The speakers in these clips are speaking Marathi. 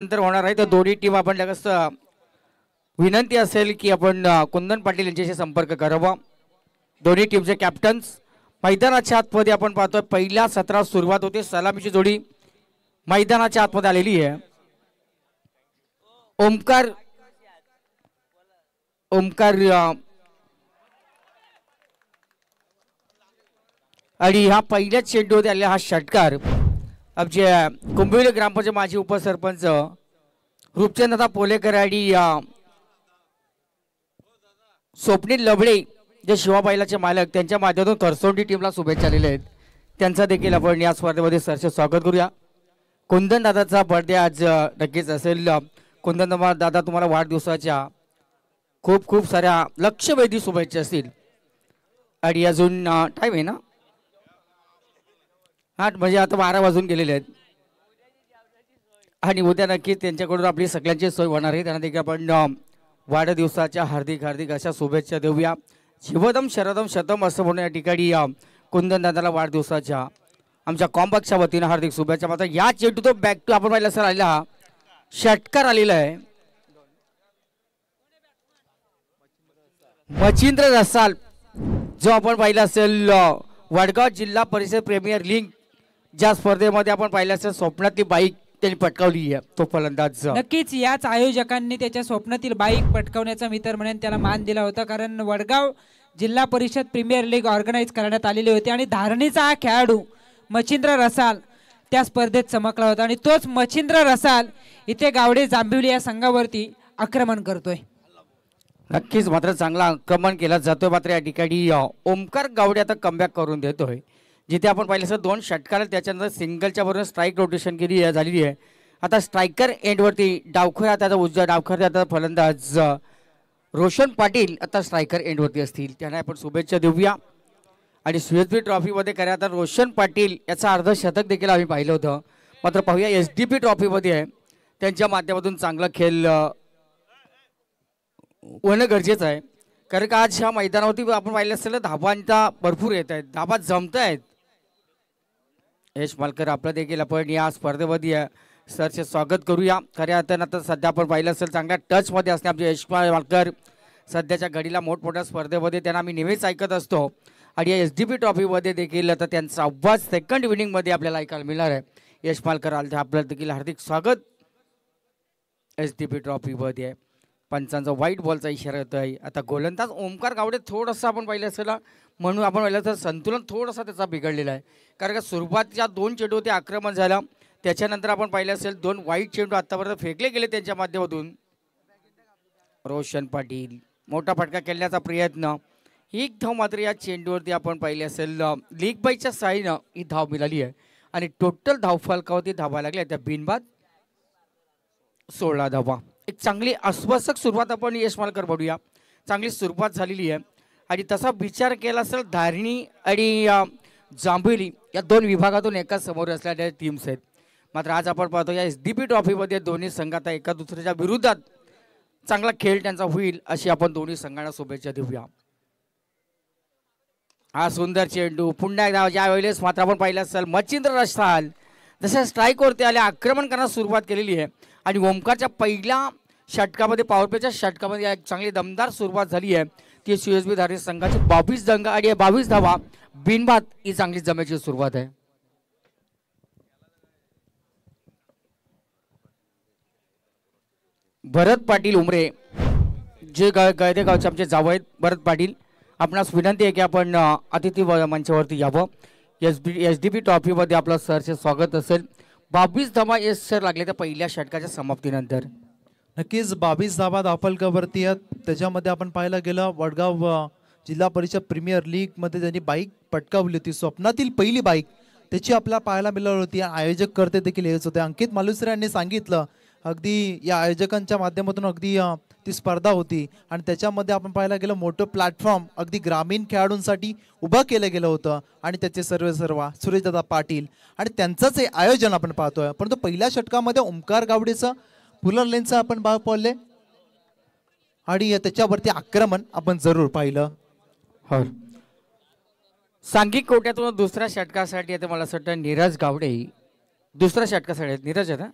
नंतर होणार आहे तर दोन्ही टीम आपण लगेच विनंती असेल की आपण कुंदन पाटील यांच्याशी संपर्क करावा। दोन्ही टीमचे कॅप्टन्स मैदानाच्या आतमध्ये आपण पाहतोय पहिल्या सत्रात सुरुवात होते। सलामीची जोडी मैदानाच्या आतमध्ये आलेली आहे। ओमकार आणि ह्या पहिल्या चेंडूमध्ये आलेला हा षटकार आमचे कुंभिवली ग्रामपंचायत माजी उपसरपंच रूपचंद्र पोलेकर आणि स्वप्नील लबळे जे शिवाबाईलाचे मालक त्यांच्या माध्यमातून करसोंडी टीमला शुभेच्छा दिल्या आहेत, त्यांचा देखील आपण या स्पर्धेमध्ये सरसे स्वागत करूया। कुंदन दादाचा बर्थडे आज नक्कीच असेल। कुंदन दादा तुम्हाला वाढदिवसाच्या खूप खूप साऱ्या लक्षवेधी शुभेच्छा असतील। आणि अजून टाइम आहे ना, हा म्हणजे आता 12 वाजून गेलेले आहेत आणि उद्या नक्कीच त्यांच्याकडून आपली सगळ्यांची सोय होणार आहे। त्यांना देखील आपण वाढदिवसाच्या हार्दिक हार्दिक अशा शुभेच्छा देऊया। शिवदम शरदम शतम असं म्हणून या ठिकाणी कुंदन दादाला वाढदिवसाच्या आमच्या कॉम्बॅक्सच्या वतीनं हार्दिक शुभेच्छा। मात्र या चेंडू तो बॅक टू आपण पाहिला सर आलेला षटकार आलेला आहे। मच्छिंद्र रसाल जो आपण पाहिला असेल वडगाव जिल्हा परिषद प्रीमियर लीग ज्या स्पर्धेमध्ये आपण पाहिलं असेल स्वप्नातली बाईक त्यांनी पटकावली आहे, तो फलंदाज। नक्कीच याच आयोजकांनी त्याच्या स्वप्नातील बाईक पटकावण्याचा मित्र म्हणून त्याला मान दिला होता, कारण वडगाव जिल्हा परिषद प्रीमियर लीग ऑर्गनाईज करण्यात आलेली होती आणि धारणीचा हा खेळाडू मच्छिंद्र रसाल त्या स्पर्धेत चमकला होता आणि तोच मच्छिंद्र रसाल इथे गावडे जांभिवली या संघावरती आक्रमण करतोय। नक्कीच मात्र चांगला आक्रमण केला जातोय। मात्र या ठिकाणी ओमकार गावडे आता कमबॅक करून देतोय। जिथे आपण पाहिलं सर 2 षटकार त्याच्यानंतर सिंगलच्या बरोबर स्ट्राईक रोटेशन केली झालेली आहे। आता स्ट्रायकर एंडवरती डावखोऱ्या आता उजव्या डावखोऱ्या आता फलंदाज रोशन पाटील आता स्ट्रायकर एंडवरती असतील, त्यांना आपण शुभेच्छा देऊया। आणि सीएसबी ट्रॉफीमध्ये खऱ्या आता रोशन पाटील याचा अर्धशतक देखील आम्ही पाहिलं होतं। मात्र पाहूया एसडीपी ट्रॉफीमध्ये आहे त्यांच्या माध्यमातून चांगला खेळ होणं गरजेचं आहे, कारण का आज ह्या मैदानावरती आपण पाहिलं असेल धाबांचा भरपूर येत आहेत, धाबा जमत आहेत। यश मालकर आपलं देखील आपण या स्पर्धेमध्ये सरचे स्वागत करूया। खऱ्या अर्थानं आता सध्या आपण पाहिलं असेल चांगल्या टचमध्ये असणे आमचे यश मालकर सध्याच्या घडीला मोठमोठ्या स्पर्धेमध्ये त्यांना आम्ही नेहमीच ऐकत असतो आणि या एसडीपी ट्रॉफीमध्ये देखील आता त्यांचा आवाज सेकंड इनिंगमध्ये आपल्याला ऐकायला मिळणार आहे। यश मालकर आपलं देखील हार्दिक स्वागत एसडीपी ट्रॉफीमध्ये। पंचांचा व्हाईट बॉलचा इशारा येतो आहे। आता गोलंदाज ओमकार गावडे थोडंसं आपण पाहिलं असेल म्हणून आपण पाहिलं तर संतुलन थोडंसं त्याचा बिघडलेला आहे, कारण का सुरुवातीच्या 2 चेंडू ते आक्रमण झालं, त्याच्यानंतर आपण पाहिलं असेल 2 वाईट चेंडू आतापर्यंत फेकले गेले त्यांच्या माध्यमातून। रोशन पाटील मोठा फटका खेळण्याचा प्रयत्न, एक धाव मात्र या चेंडूवरती आपण पाहिले असेल लीग बाईच्या साईनं ही धाव मिळाली आहे आणि टोटल धावफलकावरती धावा लागल्या त्या बिनबाद 16 धावा। एक चांगली आश्वासक सुरुवात आपण यश मालकर बघूया, चांगली सुरुवात झालेली आहे। आणि तसा विचार केला असेल धारणी आणि जांभिवली या 2 विभागातून एका समोर असलेल्या टीम्स आहेत। मात्र आज आपण पाहतो या एसडीपी ट्रॉफीमध्ये दोन्ही संघ आता एका दुसऱ्याच्या विरोधात चांगला खेळ त्यांचा होईल अशी आपण दोन्ही संघांना शुभेच्छा देऊया। हा सुंदर चेंडू पुन्हा एकदा ज्या वेळेस मात्र आपण पाहिलं असेल मच्छिंद्र रसाल जसं स्ट्राईकवरती आले आक्रमण करण्यास सुरुवात केलेली आहे आणि ओमकारच्या पहिल्या षटकामध्ये पॉवरप्लेच्या षटकामध्ये एक चांगली दमदार सुरुवात झाली आहे। ती सीएसबी धारणी संघाची 22 दंग आणि 22 धावा बिनबाद ही चांगली जमेची सुरुवात आहे। भरत पाटील उमरे जे गळदे गावचे आमचे जावं आहेत भरत पाटील, आपणास विनंती आहे की आपण अतिथी मंचावरती यावं। एसडीपी ट्रॉफीमध्ये आपलं सरचे स्वागत असेल। 22 धावा एस सर लागले त्या पहिल्या षटकाच्या समाप्तीनंतर। नक्कीच 22 धावा धावफलकावरती आहेत। त्याच्यामध्ये आपण पाहायला गेलं वडगाव जिल्हा परिषद प्रीमियर लीग मध्ये त्यांनी बाईक पटकावली होती, स्वप्नातील पहिली बाईक त्याची आपल्याला पाहायला मिळाली होती। आयोजक करते देखील हेच होते, अंकित मालुसरे यांनी सांगितलं अगदी या आयोजकांच्या माध्यमातून अगदी ती स्पर्धा होती आणि त्याच्यामध्ये आपण पाहायला गेलं मोठं प्लॅटफॉर्म अगदी ग्रामीण खेळाडूंसाठी उभं केलं गेलं होतं आणि त्याचे सर्व सुरेशदादा पाटील आणि त्यांचंच हे आयोजन आपण पाहतोय। परंतु पहिल्या षटकामध्ये ओमकार गावडेचं पुलर लेनचं आपण पाहिले आणि त्याच्यावरती आक्रमण आपण जरूर पाहिलं। हो, सांघिक कोट्यातून दुसऱ्या षटकासाठी आता मला असं वाटतं नीरज गावडे दुसऱ्या षटकासाठी नीरज आहे ना,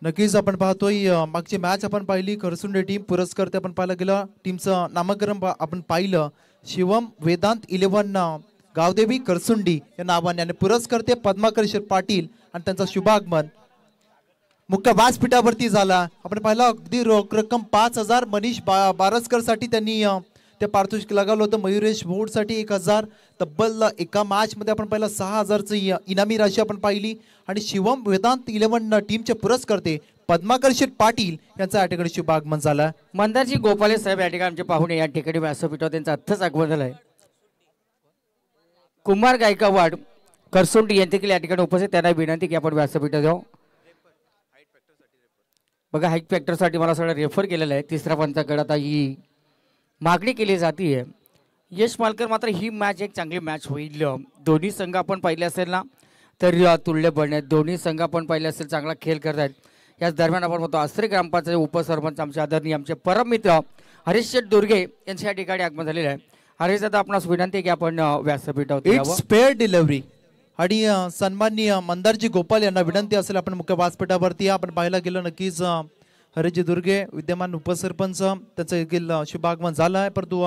नक्कीच आपण पाहतोय मागची मॅच आपण पाहिली खरसुंडे टीम पुरस्कर्ते आपण पाहायला गेलं टीमचं नामकरण आपण पाहिलं शिवम वेदांत 11 गावदेवी करसुंडी या नावाने आणि पुरस्कर्ते पद्माकर पाटील आणि त्यांचा शुभागमन मुख्य व्यासपीठावरती झाला. आपण पाहिलं अगदी रोख रक्कम 5,000 मनीष बारसकर साठी त्यांनी ते पारितोषिक लगावलं होतं. मयुरेश भोड साठी 1,000 तब्बल एका मॅच मध्ये आपण पाहिलं 6,000ची इनामी राशी आपण पाहिली आणि शिवम वेदांत 11 टीमचे पुरस्कर्ते पद्माकर पाटील यांचा या ठिकाणी शुभागमन झालं. मंदारजी गोपाले साहेब या ठिकाणी आमचे पाहुणे या ठिकाणी व्यासपीठावर त्यांचं आत्ताच आगमन झालंय. कुमार गायकवाड करसुंडी यांचे या ठिकाणी उपस्थित त्यांना विनंती की आपण व्यासपीठात जाऊ. बघा हाईट फॅक्टरसाठी मला सगळं रेफर केलेलं आहे. तिसऱ्या पंचाकडे आता ही मागणी केली जाते. यश मालकर मात्र ही मॅच एक चांगली मॅच होईल. दोन्ही संघ आपण पाहिले असेल ना तर तुल्य बळणे दोन्ही संघ आपण पाहिले असेल चांगला खेळ करत आहेत. याच दरम्यान आपण म्हणतो आसरे ग्रामपंचायत उपसरपंच आमचे आदरणीय आमचे परम मित्र हरीश शेठ दुर्गे यांच्या ठिकाणी आगमन झालेलं आहे. हरीश दादा आपणास विनंती की आपण व्यासपीठावर इट्स फेअर डिलिव्हरी आणि सन्माननीय मंदारजी गोपाल यांना विनंती असेल आपण मुख्य व्यासपीठावरती आपण पाहायला गेलो. नक्कीच हरीजी दुर्गे विद्यमान उपसरपंच त्यांचं देखील शुभागमन झालं आहे. परंतु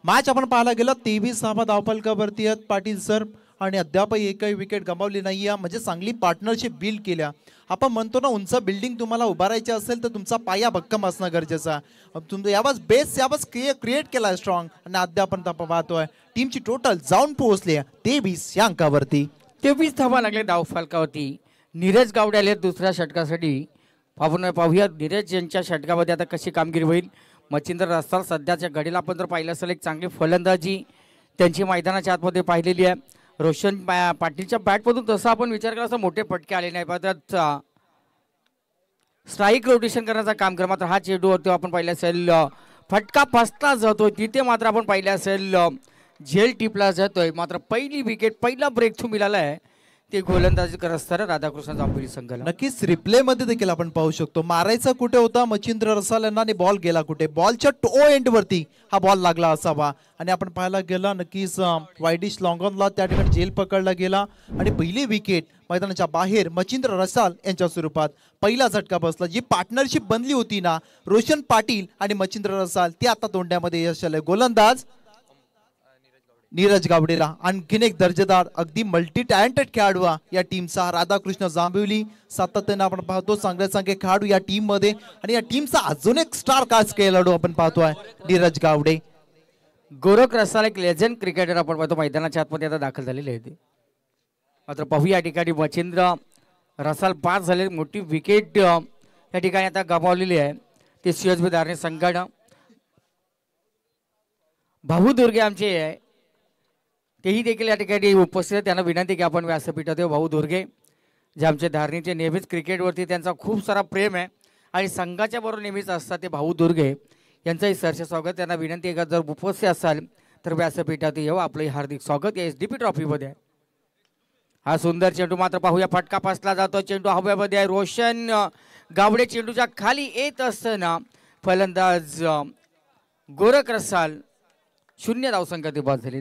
मॅच आपण पाहायला गेलं 23 धावफलकावरती आहेत पाटील सर आणि अद्याप एकही विकेट गमावली नाही. म्हणजे चांगली पार्टनरशिप बिल्ड केल्या. आपण म्हणतो ना उंच बिल्डिंग तुम्हाला उभारायची असेल तर तुमचा पाया भक्कम असणं गरजेचं आहे. तुमचं यावंच बेस यावंच क्रिएट केला स्ट्रॉंग आणि अद्याप आपण पाहतोय टीमची टोटल जाऊन पोहोचली 23 या अंकावरती. 23 धावा लागले धावफलकावरती. नीरज गावडे आले दुसऱ्या षटकासाठी. आपण पाहूया नीरज यांच्या षटकामध्ये आता कशी कामगिरी होईल. मच्छिंद्र रसाल सध्याच्या घडीला आपण जर पाहिलं असेल एक चांगली फलंदाजी त्यांची मैदानाच्या आतमध्ये पाहिलेली आहे. रोशन पाटीलच्या बॅटमधून तसं आपण विचार केला असं मोठे फटके आले नाही. पण स्ट्राईक रोटेशन करण्याचा काम कर मात्र हा चेंडू होतो आपण पाहिलं असेल फटका फसला जातोय तिथे मात्र आपण पाहिलं असेल झेल टिपला जातोय. मात्र पहिली विकेट पहिला ब्रेक थ्रू मिळाला आहे ते गोलंदाजी करत असताना राधाकृष्ण जांभोली संघाला. नक्कीच रिप्ले मध्ये देखील आपण पाहू शकतो मारायचा कुठे होता मच्छिंद्र रसाल यांना आणि बॉल गेला कुठे. बॉलच्या टो एंड वरती हा बॉल लागला असावा आणि आपण पाहायला गेला नक्कीच वायडिश लॉंगॉनला त्या ठिकाणी झेल पकडला गेला आणि पहिली विकेट मैदानाच्या बाहेर मच्छिंद्र रसाल यांच्या स्वरूपात पहिला झटका बसला. जी पार्टनरशिप बनली होती ना रोशन पाटील आणि मच्छिंद्र रसाल ती आता तोंड्यामध्ये यश आलंय. गोलंदाज नीरज गावडेला आणखीन एक दर्जेदार अगदी मल्टी टॅलेंटेड खेळाडू या टीमचा राधाकृष्ण जांभिवली. सातत्याने आपण पाहतो चांगले चांगले खेळाडू या टीम मध्ये आणि या टीमचा अजून एक स्टार कास्ट खेळाडू आपण पाहतोय नीरज गावडे. गोरख रसाल एक लेजंड क्रिकेटर आपण पाहतो मैदानाच्या आतमध्ये आता दाखल झालेले आहे. मात्र पाहूया या ठिकाणी मच्छिंद्र रसाल 5 झाले. मोठी विकेट या ठिकाणी आता गमावलेली आहे ते CSB धारणे संघानं. भाऊ दुर्गे आमचे तेही देखील या ठिकाणी उपस्थित आहेत. त्यांना विनंती की आपण व्यासपीठात येऊ. भाऊ दुर्गे जे आमचे धारणीचे नेहमीच क्रिकेटवरती त्यांचा खूप सारा प्रेम आहे आणि संघाच्या बरोबर नेहमीच असतात ते भाऊ दुर्गे यांचंही सरचे स्वागत. त्यांना विनंती आहे का जर उपस्थित असाल तर व्यासपीठात येऊ. आपलंही हार्दिक स्वागत या SDP ट्रॉफीमध्ये. हा सुंदर चेंडू मात्र पाहूया फटका फसला जातो. चेंडू हव्यामध्ये आहे. रोशन गावडे चेंडूच्या खाली येत असताना फलंदाज गोरख रसाल 0 धावसंख्येत बाद झाले.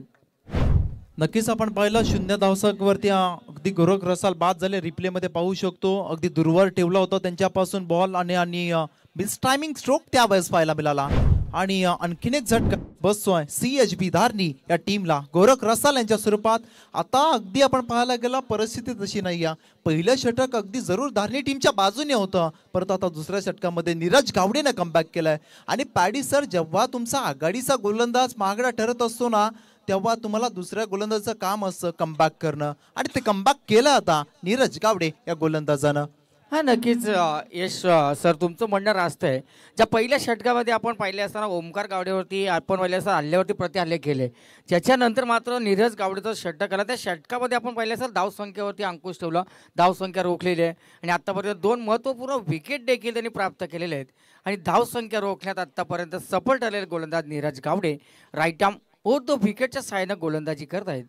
नक्कीच आपण पाहिलं 0 धावसंख्येवरती अगदी गोरख रसाल बाद झाले. रिप्ले मध्ये पाहू शकतो अगदी दूरवर ठेवला होता त्यांच्यापासून बॉल आणि मिस टायमिंग स्ट्रोक त्यावेळेस पाहायला मिळाला आणि आणखीन एक झटका बसतोय CSB धारणी या टीमला गोरख रसाल यांच्या स्वरूपात. आता अगदी आपण पाहायला गेला परिस्थिती तशी नाही. पहिलं षटक अगदी जरूर धारणी टीमच्या बाजूने होतं परंतु आता दुसऱ्या षटकामध्ये नीरज गावडेने कमबॅक केलाय. आणि पॅडी सर जेव्हा तुमचा आघाडीचा गोलंदाज महागडा ठरत असतो ना तेव्हा तुम्हाला दुसऱ्या गोलंदाजाचं काम असतं कमबॅक करणं आणि ते कमबॅक केलं आता नीरज गावडे या गोलंदाजानं. हा नक्कीच यश सर तुमचं म्हणणं रास्त आहे. ज्या पहिल्या षटकामध्ये आपण पाहिले असताना ओमकार गावडेवरती आपण पाहिले असताना हल्ल्यावरती प्रतिहल्ले केले. त्याच्यानंतर मात्र नीरज गावडेचं षटक आला. त्या षटकामध्ये आपण पाहिले असेल धावसंख्येवरती अंकुश ठेवला. धावसंख्या रोखलेली आहे आणि आत्तापर्यंत 2 महत्त्वपूर्ण विकेट देखील त्यांनी प्राप्त केलेले आहेत आणि धावसंख्या रोखण्यात आत्तापर्यंत सफल ठरलेले गोलंदाज नीरज गावडे राईट आर्म और 2 विकेटच्या सहाय्यानं गोलंदाजी करत आहेत.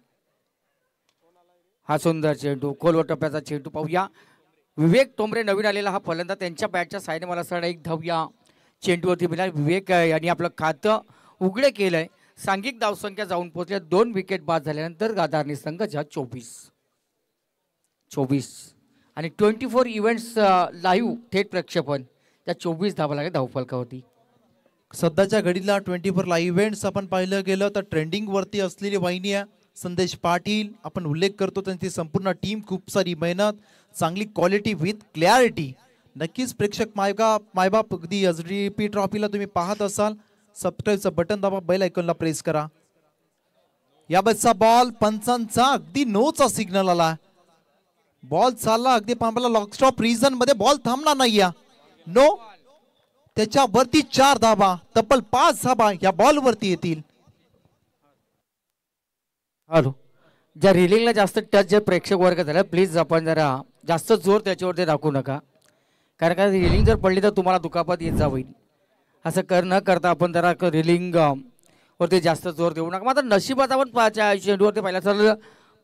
हा सुंदर चेंडू खोलवर टप्प्याचा चेंडू पाहूया. विवेक टोंबरे नवीन आलेला हा फलंदाज त्यांच्या बॅटच्या साईडने मला असं एक धाव्या चेंडूवरती मिळाला. विवेक यांनी आपलं खातं उघडे केलंय. सांघिक धावसंख्या जाऊन पोहोचल्या. 2 विकेट बाद झाल्यानंतर धारणी संघाच्या 24. 24 आणि 24 इव्हेंट्स लाईव्ह थेट प्रक्षेपण त्या 24 धावा लागेल धावफलकावरती. सध्याच्या घडीला 24 लाईव्ह इव्हेंट्स आपण पाहिलं गेलं तर ट्रेंडिंग वरती असलेली वाहिनी आहे संदेश पाटील. आपण उल्लेख करतो त्यांची संपूर्ण टीम, खूप सारी मेहनत, चांगली क्वालिटी विथ क्लॅरिटी. नक्कीच प्रेक्षक मायबाप अगदी एसडीपी ट्रॉफीला तुम्ही पाहत असाल, सबस्क्राईबचं बटन दाबा, बेल आयकॉनला प्रेस करा. या बसचा बॉल पंचांचा अगदी नोचा सिग्नल आला. बॉल चालला अगदी पांबला लॉक स्टॉप रिजन मध्ये, बॉल थांबणार नाही. नो, त्याच्यावरती 4 धाबा, तब्बल 5 धाबा या बॉल वरती येतील. हॅलो, ज्या रिलिंगला जास्त टच जे प्रेक्षक वर्ग झाला प्लीज आपण जरा जास्त जोर त्याच्यावरती दाखवू नका, कारण का रिलिंग जर पडली तर तुम्हाला दुखापत येत जाईल. असं न करता आपण जरा रिलिंग वरती जास्त जोर देऊ नका. मात्र नशिबात आपण चेंडूवरती पाहिला तर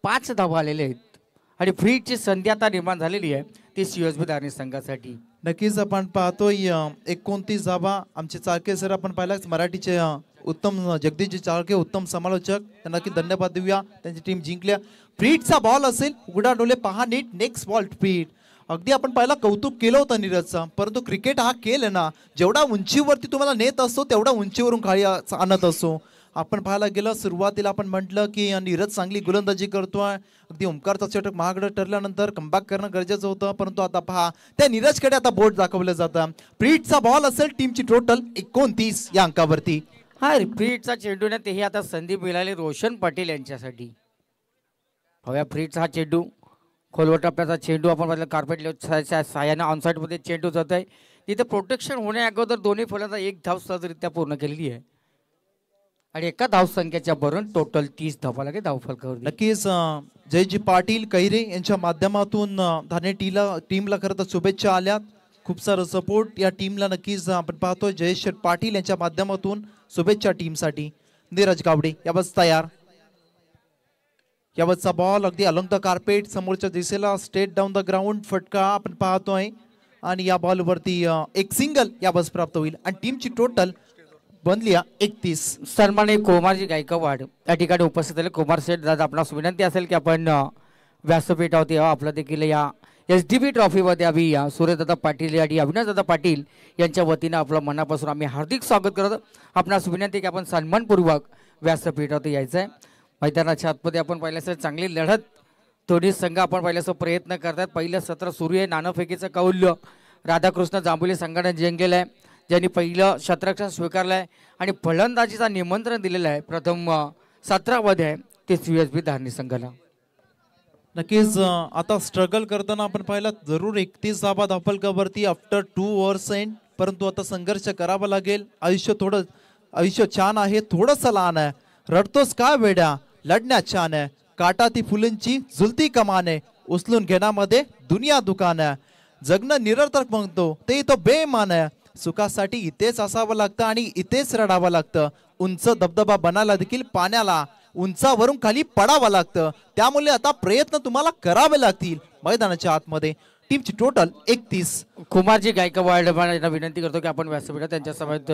5 धावा आलेले आहेत आणि फ्रीची संधी आता निर्माण झालेली आहे ती CSB धारणी संघासाठी. नक्कीच आपण पाहतोय 29 धाबा. आमचे चाळके सर आपण पाहिलाच, मराठीचे उत्तम जगदीशजी चाळके उत्तम समालोचक, त्यांना नक्की धन्यवाद देऊया. त्यांची टीम जिंकल्या. फ्रीटचा बॉल असेल, उघडा डोले पहा नीट, नेक्स्ट बॉल फ्रीट. अगदी आपण पहिला कौतुक केलं होतं नीरजचं, परंतु क्रिकेट हा खेळ आहे ना, जेवढा उंचीवरती तुम्हाला नेत असतो तेवढा उंचीवरून खाली आणत असतो. आपण पाहायला गेलं सुरुवातीला आपण म्हटलं की नीरज चांगली गोलंदाजी करतोय, अगदी ओमकारचा षटक महागडं ठरल्यानंतर कमबॅक करणं गरजेचं होतं, परंतु आता पहा त्या नीरजकडे आता बोट दाखवलं जातं. फ्रीटचा बॉल असेल, टीमची टोटल 29 या अंकावरती. हा फ्रीटचा चेंडू ना, तेही आता संधी मिळाली रोशन पाटील यांच्यासाठी. हव्या फ्रीटचा हा चेंडू खोलवर टप्प्याचा चेंडू आपण पाहिलं, कार्पेट साह्यानं ऑनसाईड मध्ये चेंडू जात आहे. तिथे प्रोटेक्शन होण्या अगोदर दोन्ही फलंदाज एक धाव सहजरित्या पूर्ण केलेली आहे आणि एका धावसंख्येच्या भरून टोटल 30 धावा लागेल धावफलकावर. नक्कीच जयजी पाटील कैरे यांच्या माध्यमातून धाने टीमला खरं तर शुभेच्छा आल्यात. खूप सारं सपोर्ट या टीमला नक्कीच आपण पाहतोय. जयेश पाटील यांच्या माध्यमातून शुभेच्छा टीमसाठी. नीरज गावडे यावत तयार. यावतचा बॉल अगदी अलॉंग द कार्पेट, समोरच्या दिशेला स्ट्रेट डाऊन द ग्राउंड फटका आपण पाहतोय आणि या बॉल वरती एक सिंगल यावत प्राप्त होईल आणि टीमची टोटल बनली 31. सन्माननीय कुमारजी गायकवाड या ठिकाणी उपस्थित झाले. कुमार शेठ दादा, आपणास विनंती असेल की आपण व्यासपीठावरती आपलं देखील या SDP ट्रॉफीमध्ये आम्ही सूर्यदादा पाटील आणि अविनाशदादा पाटील यांच्या वतीनं आपलं मनापासून आम्ही हार्दिक स्वागत करतो. आपणास विनंती की आपण सन्मानपूर्वक व्यासपीठावरती यायचं आहे. मैदानाच्या आतमध्ये आपण पाहिल्यास चांगली लढत दोन्ही संघ आपण पाहिल्यास प्रयत्न करतात. पहिलं सत्र सुरू आहे. नाणेफेकीचं कौल राधाकृष्ण जांभुले संघाने जिंकलेलं आहे, ज्यांनी पहिलं शतरक्षण स्वीकारलं आहे आणि फलंदाजीचा निमंत्रण दिलेलं आहे प्रथम सत्रामध्ये आहे ते CSB धारणी संघाला. नक्कीच आता स्ट्रगल करताना आपण पाहिलं जरूर 31 धाबा धावफलकावरती आफ्टर 2 ओव्हर्स एंड, परंतु आता संघर्ष करावा लागेल. आयुष्य छान आहे, थोडंसं लहान आहे. रडतोस का वेड्या, लढण्यात छान आहे. काटा ती फुलांची झुलती कमान आहे, उचलून घेण्यामध्ये दुनिया दुकान आहे. जगणं निरर्थक म्हणतो ते तो बेमान आहे. सुखासाठी इथेच असावं लागतं आणि इथेच रडावं लागतं. उंच धबधबा बनायला देखील पाण्याला उंचावरून खाली पडावं लागतं. त्यामुळे आता प्रयत्न तुम्हाला करावे लागतील मैदानाच्या आतमध्ये. टीमची टोटल 31. कुमारजी गायकवाड यांना विनंती करतो की आपण व्यासपीठात त्यांच्या समेत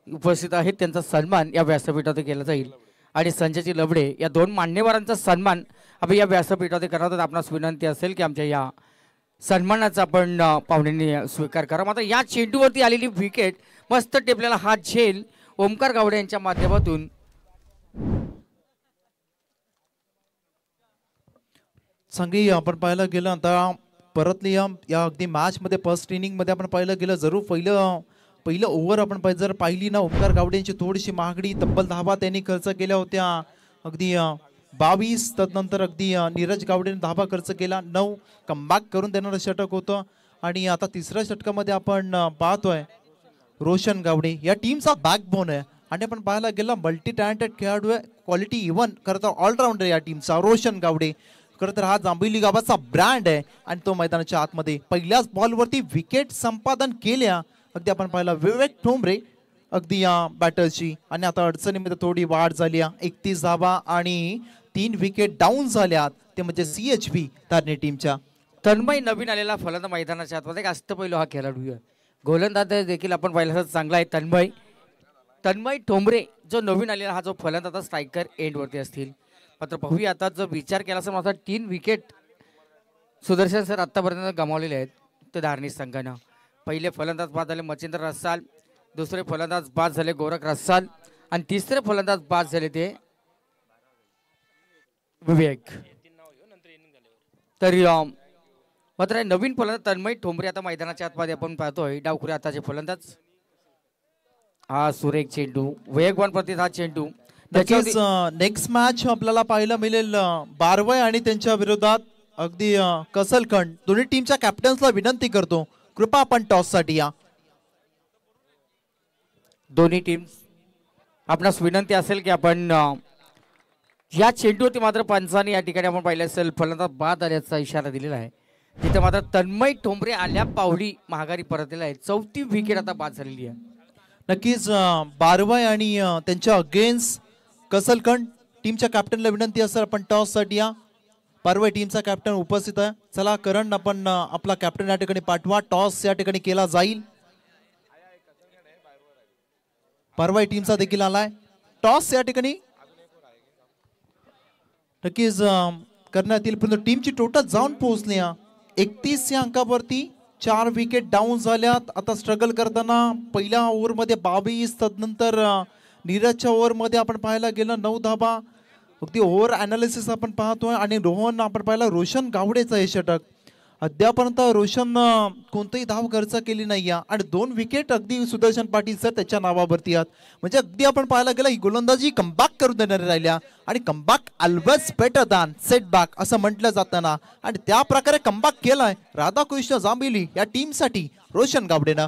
उपस्थित आहेत, त्यांचा सन्मान या व्यासपीठात केला जाईल आणि संजयजी लवडे या 2 मान्यवरांचा सन्मान आपण या व्यासपीठात करत आहोत. आपणास विनंती असेल की आमच्या या सन्मानाचा आपण पाहुण्यांनी स्वीकार करा. मात्र या चेंडूवरती आलेली विकेट मस्त टेपलेला हात झेल ओमकार गावडे यांच्या माध्यमातून चांगली आपण पाहायला गेलं. आता परतली या अगदी मॅच मध्ये फर्स्ट इनिंग मध्ये आपण पाहिलं गेलं जरूर पहिलं ओव्हर आपण जर पाहिली ना, ओमकार गावडे यांची थोडीशी महागडी तब्बल धाबा त्यांनी खर्च केल्या होत्या अगदी 22. त्यानंतर अगदी नीरज गावडेने धाबा खर्च केला 9. कमबॅक करून देणारं षटक होतं आणि आता तिसऱ्या षटकामध्ये आपण पाहतोय रोशन गावडे या टीमचा बॅकबोन आहे आणि आपण पाहायला गेला मल्टी टॅलेंटेड खेळाडू आहे, क्वालिटी इव्हन खरं तर ऑलराऊंडर या टीमचा रोशन गावडे. खरं तर हा जांभुली गावाचा ब्रँड आहे आणि तो मैदानाच्या आतमध्ये पहिल्याच बॉलवरती विकेट संपादन केल्या. अगदी आपण पाहिला विवेक ठोंबरे अगदी या बॅटरची आणि आता अडचणीमध्ये थोडी वाढ झाली. 31 धाबा आणि 3 विकेट डाऊन झाल्यात, ते म्हणजे CHB धारणी टीमच्या. तन्मय नवीन आलेला फलंदाज मैदानाच्या आतमध्ये एक अष्टपैलू हा खेळाडू आहे. गोलंदाज देखील आपण पाहिलं चांगला आहे. तन्मय ठोंबरे जो नवीन आलेला हा जो फलंदाज स्ट्रायकर एंडवरती असतील. मात्र पाहूया आता जर विचार केला असेल मात्र 3 विकेट सुदर्शन सर आतापर्यंत गमावलेले आहेत ते धारणी संघानं. पहिले फलंदाज बाद झाले मच्छिंद्र रसाल, दुसरे फलंदाज बाद झाले गोरख रसाल आणि तिसरे फलंदाज बाद झाले ते विवेक. तर मात्र नवीन फलंदाज तन्मय ठोंबरे आता मैदानाच्या आतमध्ये आपण पाहतोय. डावखुरी आताचे फलंदाज. हा सुरेख चेंडू, वेगवान प्रतीत हा चेंडू. नक्कीच नेक्स्ट मॅच आपल्याला पाहायला मिळेल बारवय आणि त्यांच्या विरोधात अगदी कसलखंड. दोन्ही टीमच्या कॅप्टन्सला विनंती करतो कृपा आपण टॉस साठी या. दोन्ही टीम आपणास विनंती असेल की आपण या चेंडूवरती मात्र पंचाने या ठिकाणी आपण पाहिलं असेल फलंदाज बाद आल्याचा इशारा दिलेला आहे. तिथे मात्र तन्मय ठोंबरे आल्या पावली महागारी परतलेला आहे. 4थी विकेट आता बाद झालेली आहे. नक्कीच बारवय आणि त्यांच्या अगेन्स्ट कसलखंड टीमच्या कॅप्टनला विनंती असेल आपण टॉस साठी या. बारवय टीमचा कॅप्टन उपस्थित आहे. चला करण आपण आपला कॅप्टन या ठिकाणी पाठवा. टॉस या ठिकाणी केला जाईल. बारवय टीमचा देखील आलाय टॉस या ठिकाणी. नक्कीच करण्यात येईल परंतु टीमची टोटल जाऊन पोहोचली 31 या अंकावरती. 4 विकेट डाऊन झाल्यात. आता स्ट्रगल करताना पहिल्या ओव्हरमध्ये 22, तदनंतर नीरजच्या ओव्हरमध्ये आपण पाहायला गेलं 9 धाबा. अगदी ओव्हर अनालिसिस आपण पाहतोय आणि रोहन आपण पाहिला रोशन गावडेचं हे षटक. अद्यापर्यंत रोशन कोणतेही धाव खर्च केली नाही आणि 2 विकेट अगदी सुदर्शन पाटील सर त्याच्या नावावरती आहेत. म्हणजे अगदी आपण पाहायला गेलं ही गोलंदाजी कमबॅक करून देणारी राहिल्या आणि comeback always better than setback असं म्हटलं जाताना आणि त्या प्रकारे कमबॅक केलाय राधाकृष्ण जांभिली या टीमसाठी रोशन गावडेनं.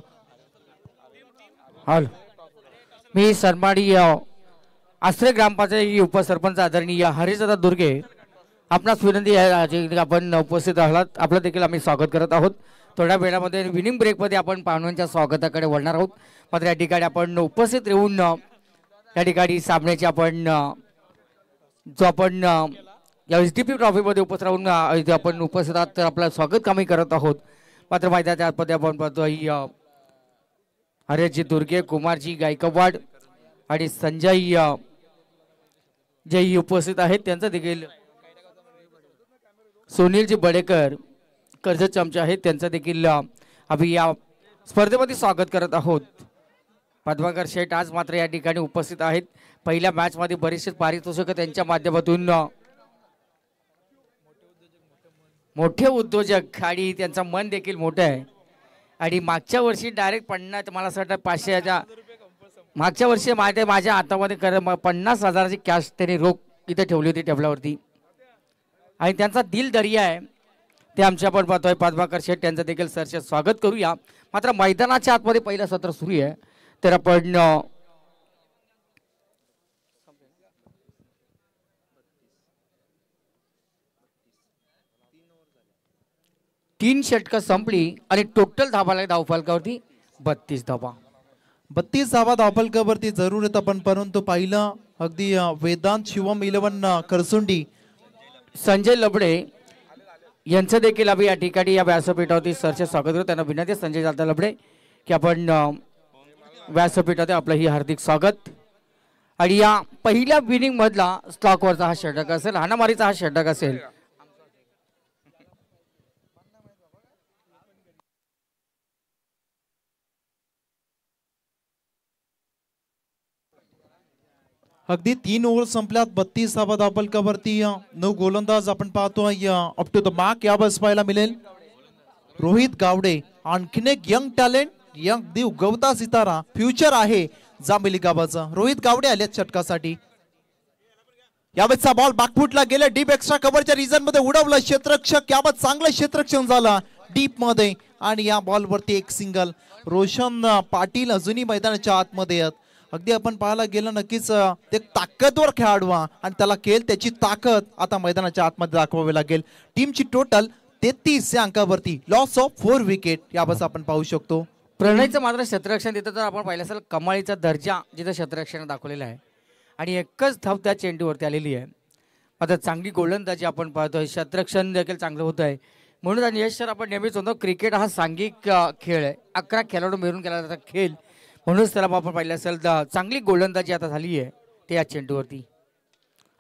हॅलो, मी सरमाडी आश्रय ग्रामपंचायत उपसरपंच आदरणीय हरिदादा दुर्गे आपणास विनंती आहे आपण उपस्थित आहात. आपलं देखील आम्ही स्वागत करत आहोत. थोड्या वेळामध्ये विनिंग ब्रेकमध्ये आपण पाहुण्यांच्या स्वागताकडे वळणार आहोत. मात्र या ठिकाणी आपण उपस्थित राहून या ठिकाणी सामन्याची आपण जो आपण या एसडीपी ट्रॉफीमध्ये उपस्थित राहून आपण उपस्थित आहात तर आपलं स्वागत कामी करत आहोत. मात्र मैदानाच्या आतमध्ये आपण पाहतोय हरेशजी दुर्गे, कुमारजी गायकवाड आणि संजय जे उपस्थित आहेत त्यांचं देखील सुनीलजी बडेकर कर्जत चमचे आहेत त्यांचं देखील आम्ही या स्पर्धेमध्ये स्वागत करत आहोत. पद्माकर शेठ आज मात्र या ठिकाणी उपस्थित आहेत. पहिल्या मॅच मध्ये बरेचसे पारितोषिक त्यांच्या माध्यमातून मोठे उद्योजक आणि त्यांचं मन देखील मोठं आहे. आणि मागच्या वर्षी डायरेक्ट 50 मला असं वाटतं 500च्या मागच्या वर्षी माझ्या हातामध्ये 50,000ची कॅश त्यांनी रोख इथे ठेवली होती टेबलावरती आणि त्यांचा दिल दर्या आहे ते आमच्या आपण पाहतोय. पद्माकर शेठ त्यांचं देखील सरचे स्वागत करूया. मात्र मैदानाच्या आतमध्ये पहिलं सत्र सुरू आहे तर आपण तीन षटकं संपली आणि टोटल धाबाला धावफलकावरती 32 धाबा. 32 धावा धावफलकावरती जरूर येत आपण परंतु पाहिलं अगदी वेदांत शिवम 11 करसुंडी संजय लबडे यांचं देखील आम्ही या ठिकाणी या व्यासपीठावरती सरचे स्वागत करू. त्यांना विनंती संजय जाता लबडे की आपण व्यासपीठात आपलं ही हार्दिक स्वागत. आणि या पहिल्या विनिंग मधला स्टॉकवरचा हा षटक असेल, हाणामारीचा हा षटक असेल. अगदी 3 ओव्हर संपल्यात 32 धावा धावफलकावरती. 9 गोलंदाज आपण पाहतोय अप टू द मार्क यावेळेस पाहायला मिळेल. रोहित गावडे आणखीन एक यंग टॅलेंट, यंग अगदी उगवता सितारा, फ्युचर आहे जांभिली गावाचं. रोहित गावडे आले षटकासाठी. यावेळेसचा बॉल बॅकफुटला गेला डीप एक्स्ट्रा कव्हरच्या रिजन मध्ये उडवलं क्षेत्ररक्षक. यावेळेस चांगलं क्षेत्ररक्षण झालं डीप मध्ये आणि या बॉल वरती एक सिंगल. रोशन पाटील अजूनही मैदानाच्या आतमध्ये आहेत. अगदी आपण पाहायला गेलं नक्कीच ते ताकदवर खेळाडू आणि त्याला खेळ त्याची ताकद आता मैदानाच्या आतमध्ये दाखवावी लागेल. टीमची टोटल 33 या अंकावरती लॉस ऑफ 4 विकेट यावेळेस आपण पाहू शकतो. प्रणयचं मात्र क्षेत्ररक्षण तिथं तर आपण पाहिलं असेल कमालीचा दर्जा जिथं क्षेत्ररक्षण दाखवलेला आहे आणि एकच धाव त्या चेंडूवरती आलेली आहे. आता चांगली गोलंदाजी आपण पाहतोय, क्षेत्ररक्षण देखील चांगलं होत आहे. म्हणून आणि यश सर आपण नेहमीच म्हणतो क्रिकेट हा सांघिक खेळ आहे. 11 खेळाडू मिळून केला जाता खेळ. म्हणूनच त्याला आपण पाहिलं असेल तर चांगली गोलंदाजी आता झाली आहे ते या चेंडूवरती.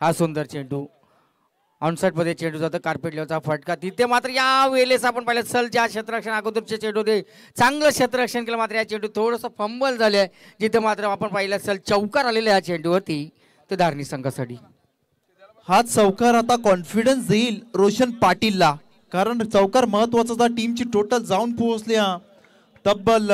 हा सुंदर चेंडू ऑनसाईड मध्ये चेंडू जातो कार्पेट लेवलचा फटका तिथे मात्र या वेळेस आपण पाहिलं सल ज्या क्षेत्ररक्षण अगोदरचे चेंडू होते चांगलं क्षेत्ररक्षण केलं मात्र या चेंडू थोडंसं फंबल झाले जिथे मात्र आपण पाहिलं सल चौकार आलेला या चेंडूवरती ते धारणी संघासाठी हा चौकार आता कॉन्फिडन्स देईल रोशन पाटीलला कारण चौकार महत्वाचा टीमची टोटल जाऊन पोहोचल्या तब्बल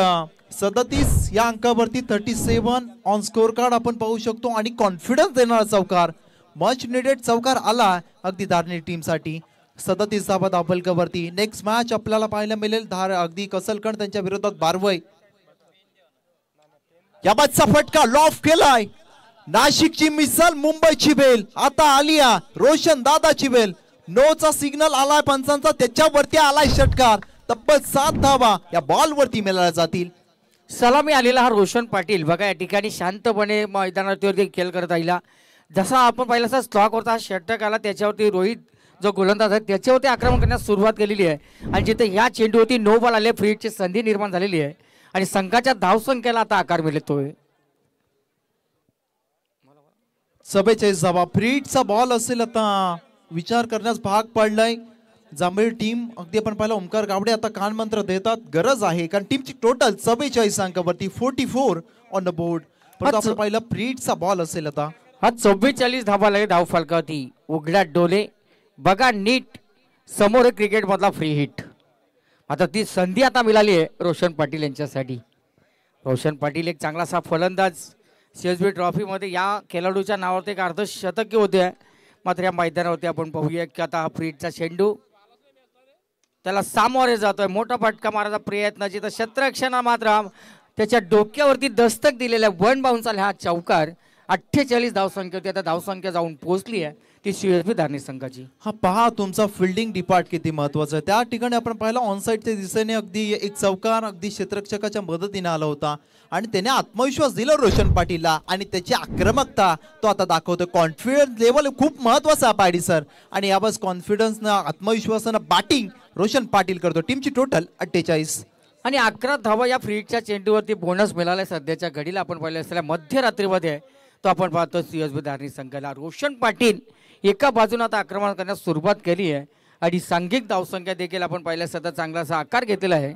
37 या अंकावरती 37 ऑन स्कोर कार्ड आपण पाहू शकतो आणि कॉन्फिडन्स देणारा चौकार मच निडेड चौकार आला अगदी धारणी टीमसाठी 37 धावा दाबलकावरती नेक्स्ट मॅच आपल्याला पाहायला मिळेल अगदी कसलकण त्यांच्या विरोधात बारवई या बादचा फटका लॉफ केलाय नाशिकची मिसल मुंबईची बेल आता आलिया रोशन दादाची बेल नोचा सिग्नल आलाय पंचांचा त्याच्यावरती आलाय षटकार तब्बल 7 धावा या बॉल वरती मिळाल्या जातील सलामी आलेला हा रोशन पाटील बघा या ठिकाणी शांतपणे मैदानावरती खेळ करत राहिला जसा आपण पाहिलं असं स्टॉकवरचा हा षटक आला त्याच्यावरती रोहित जो गोलंदाज आहे त्याच्यावरती आक्रमण करण्यास सुरुवात केलेली आहे आणि जिथे ह्या चेंडूवरती नो बॉल आले फ्री हिटची संधी निर्माण झालेली आहे आणि संघाच्या धावसंख्येला आता आकार मिळतोय 44 धावा फ्री हिटचा बॉल असेल आता विचार करण्यास भाग पडलाय जांभळी टीम अगदी आपण पाहिलं ओमकार गावडे आता कान मंत्र देतात गरज आहे कारण टीमची टोटल 44 अंकावरती 44 ऑन द बोर्ड परंतु आपण पाहिलं फ्री हिटचा बॉल असेल आता हा 44 धावा लागेल धाव फलकावरती उघड्यात डोले बघा नीट समोर क्रिकेट मधला फ्री हिट आता ती संधी आता मिळाली आहे रोशन पाटील यांच्यासाठी रोशन पाटील एक चांगलासा फलंदाज CSB ट्रॉफी मध्ये या खेळाडूच्या नावावरती एक अर्धशतकी होते मात्र या मैदानावरती आपण पाहूया की आता हा फ्री हिटचा चेंडू त्याला सामोरे जातोय मोठा फटका मारायचा प्रयत्न जिथं क्षेत्ररक्षणा मात्र त्याच्या डोक्यावरती दस्तक दिलेला वन बाउन्स आला हा चौकार 48 धावसंख्या होती आता धावसंख्या जाऊन पोहोचली आहे ती CSB धारणी संघाची हा पहा तुमचा फिल्डिंग डिपार्ट किती महत्वाचा आहे त्या ठिकाणी आपण पाहिलं ऑनसाईडच्या दिशेने अगदी एक चौकार अगदी क्षेत्ररक्षकाच्या मदतीने आला होता आणि त्याने आत्मविश्वास दिला रोशन पाटीलला आणि त्याची आक्रमकता तो आता दाखवतो कॉन्फिडन्स लेवल खूप महत्वाचा आहे पायडी सर आणि याबस कॉन्फिडन्सनं आत्मविश्वासानं बॅटिंग रोशन पाटील करतो टीमची टोटल 48 आणि 11 धावा या फ्री हिटच्या चेंडूवरती बोनस मिळालाय सध्याच्या घडीला आपण पाहिलं असलेल्या मध्यरात्रीमध्ये तो आपण पाहतो CSB धारणी संघाला रोशन पाटील एका बाजूने आता आक्रमण करण्यास सुरुवात केली आहे आणि सांघिक धावसंख्या देखील आपण पाहिलं सध्या चांगलासा आकार घेतलेला आहे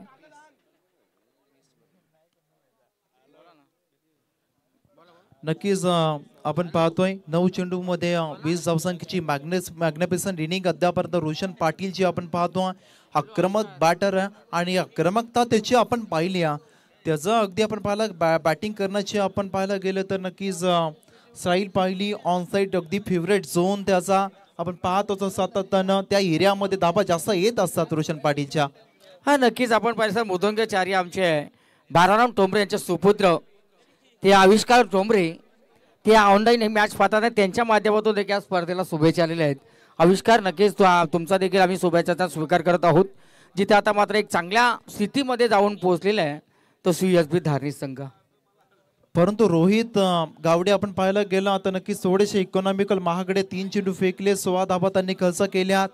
नक्कीच आपण पाहतोय 9 चेंडू मध्ये 20 धावसंख्येची मॅग्निफिसंट इनिंग अद्यापर्यंत रोशन पाटीलची आपण पाहतो आक्रमक बॅटर आणि आक्रमकता त्याची आपण पाहिली त्याचं अगदी आपण पाहिलं बॅटिंग करण्याची आपण पाहायला गेलं तर नक्कीच स्टाईल पाहिली ऑन साईड अगदी फेवरेट झोन त्याचा आपण पाहत होतो सातत्यानं त्या एरियामध्ये धाबा जास्त येत असतात रोशन पाटीलच्या हा नक्कीच आपण पाहिलं सर मुदंगाचार्य आमचे बाराराम टोंबरे यांचे सुपुत्र ते आविष्कार टोंबरे ते ऑनलाईन हे मॅच पाहतात त्यांच्या माध्यमातून देखील या स्पर्धेला शुभेच्छा आलेल्या आहेत आविष्कार नक्कीच तुमचा देखील आम्ही शुभेच्छाचा स्वीकार करत आहोत जिथे आता मात्र एक चांगल्या स्थितीमध्ये जाऊन पोहोचलेला आहे तो CSB धारणी संघ परंतु रोहित गावडे आपण पाहायला गेलं आता नक्कीच थोडेसे इकॉनॉमिकल महागडे 3 चेंडू फेकले 16 धाबा त्यांनी खर्च केल्यात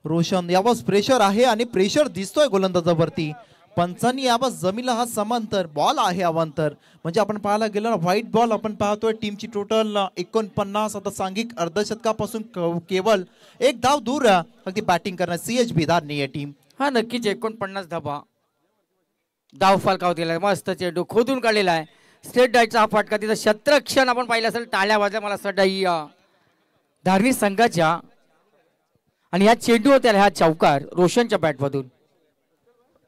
रोशन यावर प्रेशर आहे आणि प्रेशर दिसतोय गोलंदाजावरती पंचांनी यावर जमीला हा समांतर बॉल आहे अवांतर म्हणजे आपण पाहायला गेलं व्हाईट बॉल आपण पाहतोय टीमची टोटल 49 आता सांघिक अर्धशतकापासून केवळ एक धाव दूर अगदी बॅटिंग करणार CSB धारणी या टीम हा नक्कीच 49 धाबा धाव फलकाव दिलाय मस्त चेंडू खोदून काढलेला आहे स्टेट डायचा हा फटका तिथं क्षेत्ररक्षण आपण पाहिलं असेल टाळ्या वाजल्या मला असं डाई धारणी संघाच्या आणि ह्या चेंडू होत्या ह्या चौकार रोशनच्या बॅटमधून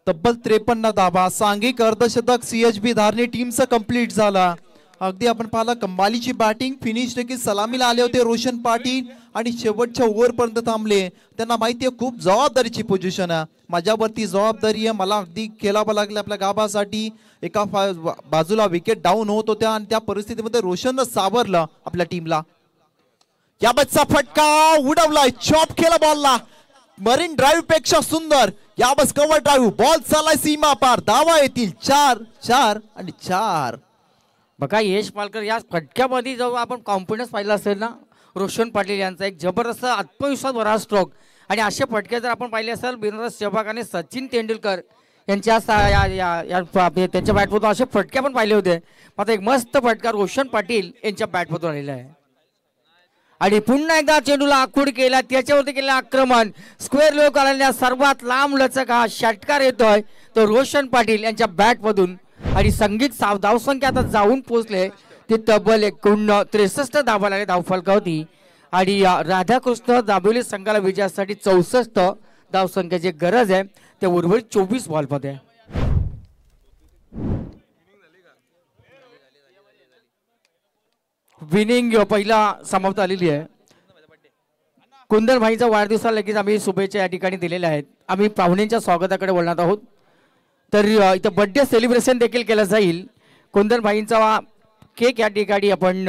तब्बल 53 धाबा सांघिक अर्धशतक CSB धारणी टीमचा कंप्लीट झाला अगदी आपण पाहिलं कमालीची बॅटिंग फिनिश देखील सलामीला आले होते रोशन पाटील आणि शेवटच्या ओव्हर पर्यंत थांबले त्यांना माहिती आहे खूप जबाबदारीची पोझिशन आहे माझ्यावरती जबाबदारी आहे मला अगदी खेळावं लागलं आपल्या गावासाठी एका बाजूला विकेट डाऊन होत होत्या आणि त्या परिस्थितीमध्ये रोशननं सावरलं आपल्या टीमला या बच्चा फटका उडवलाय चॉप केला बॉलला मरीन ड्राईव्ह पेक्षा सुंदर या बस कव्हर ड्राईव्ह बॉल चालाय सीमा पार धावा येतील 4 आणि 4 बघा यश मालकर या फटक्यामध्ये जेव्हा आपण कॉन्फिडन्स पाहिला असेल ना रोशन पाटील यांचा एक जबरदस्त आत्मविश्वास भरा स्ट्रोक आणि असे फटके जर आपण पाहिले असेल बिनधास्त सहभाग आणि सचिन तेंडुलकर यांच्या त्यांच्या बॅटमधून असे फटके आपण पाहिले होते मात्र एक मस्त फटका रोशन पाटील यांच्या बॅटमधून आलेला आहे आणि पुन्हा एकदा चेंडूला आखूड केला, त्याच्यावरती केलं आक्रमण. स्क्वेअर लेव्हल करण्याचा सर्वात लांब लचक हा षटकार येतोय तो रोशन पाटील यांच्या बॅट मधून. आणि संगीत धावसंख्या आता जाऊन पोहोचले ते तब्बल 63 धावा लागले धावफलकावरती. आणि राधाकृष्ण दाबोली संघाला विजयासाठी 64 धावसंख्याची गरज आहे, ते उर्वरित 24 बॉलमध्ये. विनिंग पहिला समाप्त आलेली आहे. कुंदन भाईचा वाढदिवसा लगेच आम्ही शुभेच्छा या ठिकाणी दिलेल्या आहेत. आम्ही पाहुण्यांच्या स्वागताकडे वळणार आहोत. तर इथं बर्थडे सेलिब्रेशन देखील केलं जाईल. कुंदन भाईंचा केक या ठिकाणी आपण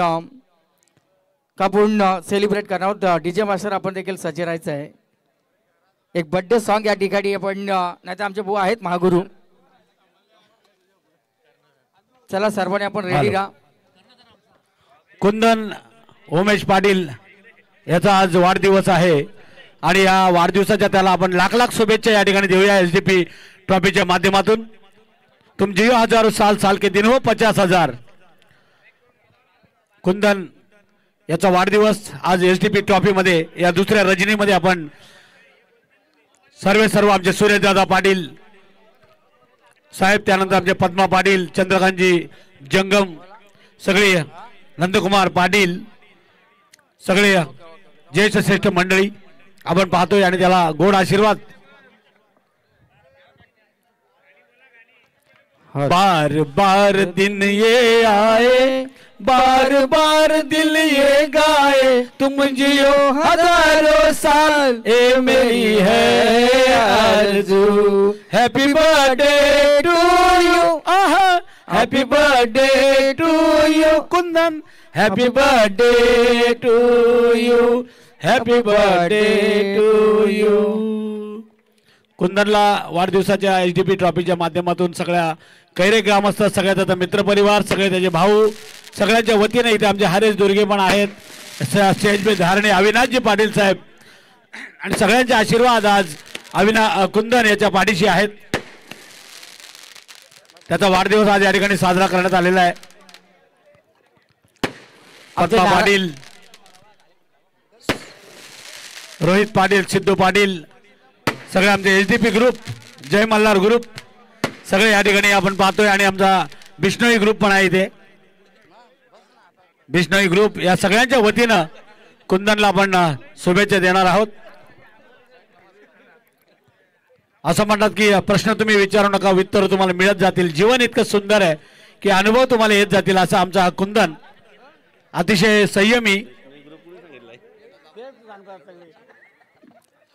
कापून सेलिब्रेट करणार आहोत. डीजे मास्टर आपण देखील सज्ज राहायचं आहे. एक बर्थडे सॉन्ग या ठिकाणी आपण नाही तर आमचे भाऊ आहेत महागुरु. चला सर्वांनी आपण रेडी राहा. कुंदन उमेश पाटील याचा आज वाढदिवस आहे आणि या वाढदिवसाच्या त्याला आपण लाख लाख शुभेच्छा या ठिकाणी देऊया एसडीपी ट्रॉफीच्या माध्यमातून. तुम जियो हजारो साल साल के दिन हो 50,000. कुंदन याचा वाढदिवस आज एसडीपी ट्रॉफी मध्ये या दुसऱ्या रजनीमध्ये आपण सर्व आमचे सूर्यदादा पाटील साहेब, त्यानंतर आमचे पद्मा पाटील, चंद्रकांतजी जंगम, सगळे नंदकुमार पाटील, सगळे ज्येष्ठ श्रेष्ठ मंडळी आपण पाहतोय आणि त्याला गोड आशीर्वाद. बार बार दिन ये आए, बार बार दिल ये गाए, तुम जियो हजारों साल ए मेरी है आरज़ू. Happy birthday to you, happy birthday to you Kundan, happy birthday to you, happy birthday to you. कुंदनला वाढदिवसाच्या एसडीपी ट्रॉफीच्या माध्यमातून सगळ्या कैरे ग्रामस्थ, सगळ्या त्याचा मित्रपरिवार, सगळे त्याचे भाऊ, सगळ्यांच्या वतीने इथे आमचे हरेश दुर्गे पण आहेत, स्टेज पे धारणे अविनाशजी पाटील साहेब आणि सगळ्यांचे आशीर्वाद आज कुंदन याच्या पाठीशी आहेत. त्याचा वाढदिवस आज या ठिकाणी साजरा करण्यात आलेला आहे. पद्मा पाटील, रोहित पाटील, सिद्धू पाटील, सगळे आमचे एसडीपी ग्रुप, जय मल्हार ग्रुप सगळे या ठिकाणी आपण पाहतोय. आणि आमचा बिष्णोई ग्रुप पण आहे इथे. बिष्णोई ग्रुप या सगळ्यांच्या वतीनं कुंदनला आपण शुभेच्छा देणार आहोत. असं म्हणतात की प्रश्न तुम्ही विचारू नका, उत्तर तुम्हाला मिळत जातील. जीवन इतकं सुंदर आहे की अनुभव तुम्हाला येत जातील. असा आमचा कुंदन अतिशय संयमी.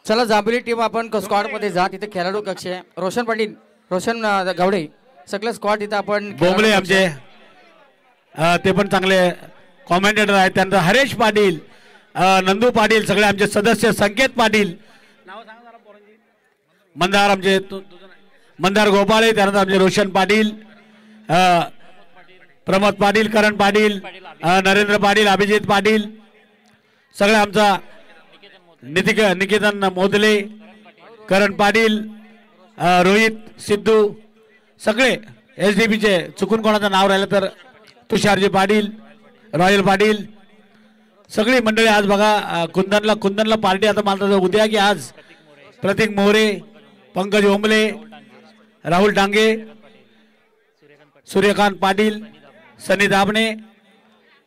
चला जांभली टीम आपण स्क्वॉड मध्ये जा. तिथे खेळाडू कक्ष आहे. रोशन पाटील, रोशन गावडे, सगळे स्क्वॉड इथे आपण. बोंबले आमचे ते पण चांगले कॉमेंटेटर आहेत. त्यानंतर हरेश पाटील, नंदू पाटील, सगळे आमचे सदस्य, संकेत पाटील, मंदार आमचे मंदार गोपाळे, त्यानंतर आमचे रोशन पाटील, प्रमोद पाटील, करण पाटील, नरेंद्र पाटील, अभिजित पाटील, सगळे आमचा निकेतन मोदले, करण पाटील, रोहित, सिद्धू, सगळे एसडीपीचे. चुकून कोणाचं नाव राहिलं तर तुषारजी पाटील, रॉयल पाटील, सगळी मंडळी आज बघा कुंदनला पार्टी. आता मला उद्या की आज प्रतीक मोरे, पंकज ओंबले, राहुल डांगे, सूर्यकांत पाटील, सनी दाबणे,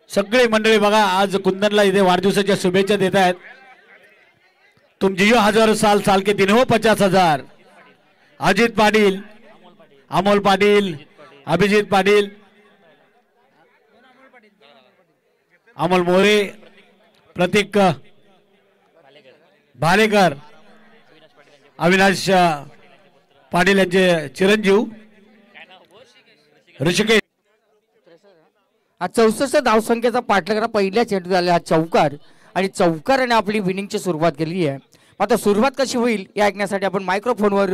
सगळी मंडळी बघा आज कुंदनला इथे वाढदिवसाच्या शुभेच्छा देत आहेत. तुम जियो हजारों साल साल के दिन हो 50,000. अजित पाटील, अमोल पाटील, अभिजित पाटील, अमोल मोरे, प्रतीक भालेकर, अविनाश पाटील यांचे चिरंजीव ऋषिकेश. हा 64 धावसंख्येचा पाठलाग पहिल्या चेंडूत आला हा चौकार. आणि चौकाराने आपली विनिंगची सुरुवात केली आहे. आता सुरुवात कशी होईल हे ऐकण्यासाठी आपण मायक्रोफोनवर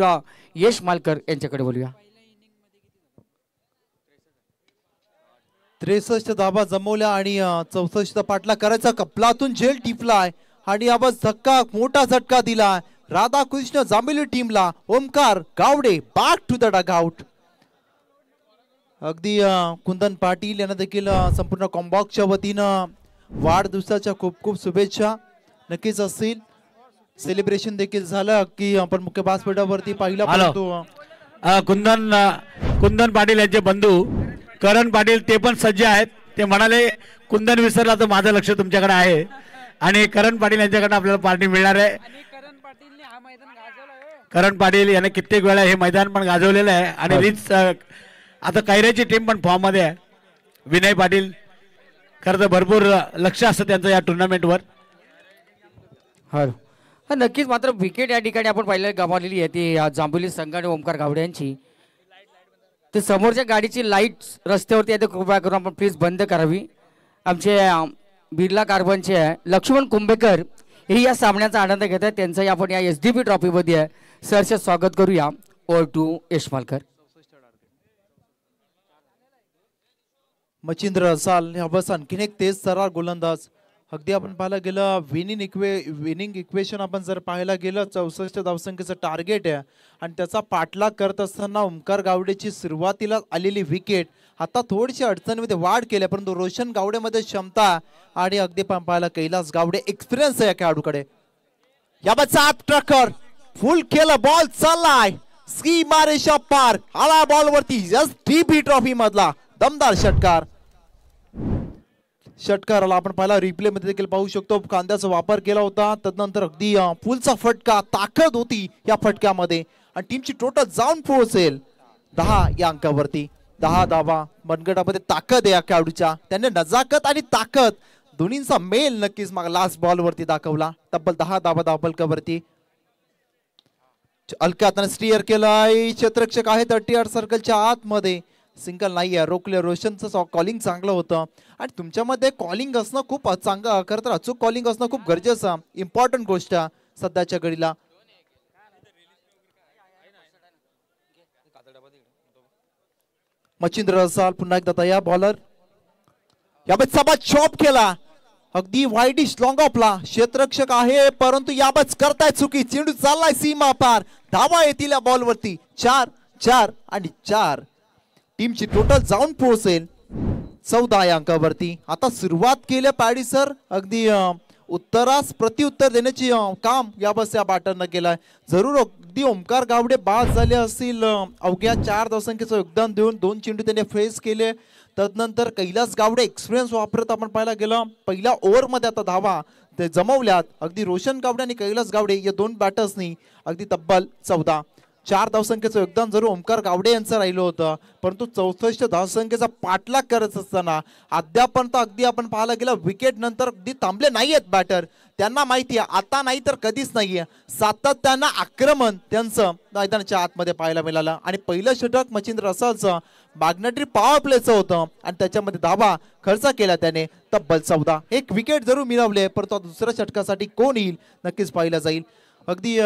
यश मालकर यांच्याकडे बोलूया. 63 धाबा जमवल्या आणि 64 पाटला करायचा कपलातून झेल टिपलाय आणि आवाज धक्का मोठा झटका दिलाय राधाकृष्ण जांभेली टीमला. Omkar Gawade back to the dugout. अगदी कुंदन पाटील यांना देखील संपूर्ण कॉम्बॉक्सच्या वतीनं वाढदिवसाच्या खूप खूप शुभेच्छा नक्कीच असतील. सेलिब्रेशन देखील झालं की आपण मुख्य व्यासपीठावरती पाहिलं. परंतु कुंदन पाटील यांचे बंधू करण पाटील ते पण सज्ज आहेत. ते म्हणाले कुंदन विसरला तर माझं लक्ष तुमच्याकडे आहे आणि करण पाटील यांच्याकडे आपल्याला पार्टी मिळणार आहे. करण पाटील याने कित्येक वेळा हे मैदान पण गाजवलेलं आहे आणि रीच आता कैऱ्याची टीम पण फॉर्म मध्ये आहे. विनय पाटील खरं तर भरपूर लक्ष असतं त्यांचं या टुर्नामेंटवर. हा नक्कीच. मात्र विकेट या ठिकाणी आपण पहिल्यांदा गमावलेली आहे ती जांभुली संघ आणि ओमकार गावडे यांची. ते समोरच्या गाडीची लाईट रस्त्यावरती आहे, ते कृपया करून आपण प्लीज बंद करावी. आमचे बिर्ला कार्बनचे लक्ष्मण कुंभेकर हे या सामन्याचा आनंद घेत आहेत. त्यांचं आपण या SDP ट्रॉफीमध्ये सरचे स्वागत करूया. Over to Yashmalkar. मच्छिंद्र रसाल हा बस आणखीन एक तेज सरार गोलंदाज. अगदी आपण पाहायला गेलं विनिंग इक्वेशन आपण जर पाहायला गेलं 64 धावसंख्येचं टार्गेट आहे आणि त्याचा पाठलाग करत असताना ओमकार गावडेची सुरुवातीला आलेली विकेट आता थोडीशी अडचणीमध्ये वाढ केली, परंतु रोशन गावडेमध्ये क्षमता आणि अगदी पण पाहायला कैलास गावडे एक्सपिरियन्स आहे या खेळाडूकडे. याबाचा ट्रकर फुल केलं, बॉल चाललाय सीमा रेषा पार, आला बॉल वरती. SDP ट्रॉफी मधला दमदार षटकार. षटकाराला आपण पाहिला रिप्ले मध्ये देखील पाहू शकतो. कांद्याचा वापर केला होता, तदनंतर अगदी फुलचा फटका, ताकद होती या फटक्यामध्ये आणि टीमची टोटल जाऊन पोहोचेल 10 या अंकावरती. 10 धावा मनगटामध्ये ताकद आहे या खेळाडूच्या. त्याने नजाकत आणि ताकद दोन्हींचा मेल नक्कीच मग लास्ट बॉल वरती दाखवला. तब्बल 10 धावा धावफलकावरती. हलक्या हाताने स्टीअर केलाय, क्षेत्ररक्षक आहे 38 सर्कलच्या आतमध्ये. सिंगल नाहीये, रोखले. रोशनचं कॉलिंग चांगलं होतं आणि तुमच्यामध्ये कॉलिंग असणं खूप चांगलं, खरं तर अचूक कॉलिंग असणं खूप गरजेचं, इम्पॉर्टंट गोष्ट सध्याच्या घडीला. मच्छिंद्र रसाल पुन्हा एकदा तयार बॉलर. याबाबत सबाद चॉप केला, अगदी वाईडिश लॉंग ऑफला. क्षेत्ररक्षक आहे परंतु याबाबत करताय चुकी. चेंडू चाललाय सीमा पार, धावा येतील या बॉलवरती. 4 4 आणि 4. टीमची टोटल जाऊन पोहोचेल 14 या अंकावरती. आता सुरुवात केली पॅडी सर, अगदी उत्तरास प्रत्युत्तर देण्याची काम याबस या बॅटरनं केलाय. जरूर अगदी ओमकार गावडे बाद झाले असतील. अवघ्या 4 धावसंख्येचं योगदान देऊन 2 चेंडू त्याने फेस केले. तदनंतर कैलास गावडे एक्सपिरियन्स वापरत आपण पाहायला गेलं. पहिल्या ओव्हरमध्ये आता धावा ते जमवल्यात. अगदी रोशन गावडे आणि कैलास गावडे या 2 बॅटर्सनी अगदी तब्बल 14 4 धावसंख्येचं योगदान जरूर ओमकार गावडे यांचं राहिलं होतं, परंतु 64 धावसंख्येचा पाठलाग करत असताना अद्यापर्यंत अगदी आपण पाहायला गेलं विकेट नंतर अगदी थांबले नाहीयेत बॅटर. त्यांना माहिती आहे आता नाही तर कधीच नाहीये. सातत्यानं आक्रमण त्यांचं मैदानाच्या आतमध्ये पाहायला मिळालं आणि पहिलं षटक मच्छिंद्र रसालचं मॅग्नेटरी पॉवर प्लेचं होतं आणि त्याच्यामध्ये धावा खर्च केला त्याने तब्बल 14. एक विकेट जरूर मिळवले, परंतु दुसऱ्या षटकासाठी कोण येईल नक्कीच पाहिलं जाईल. अगदी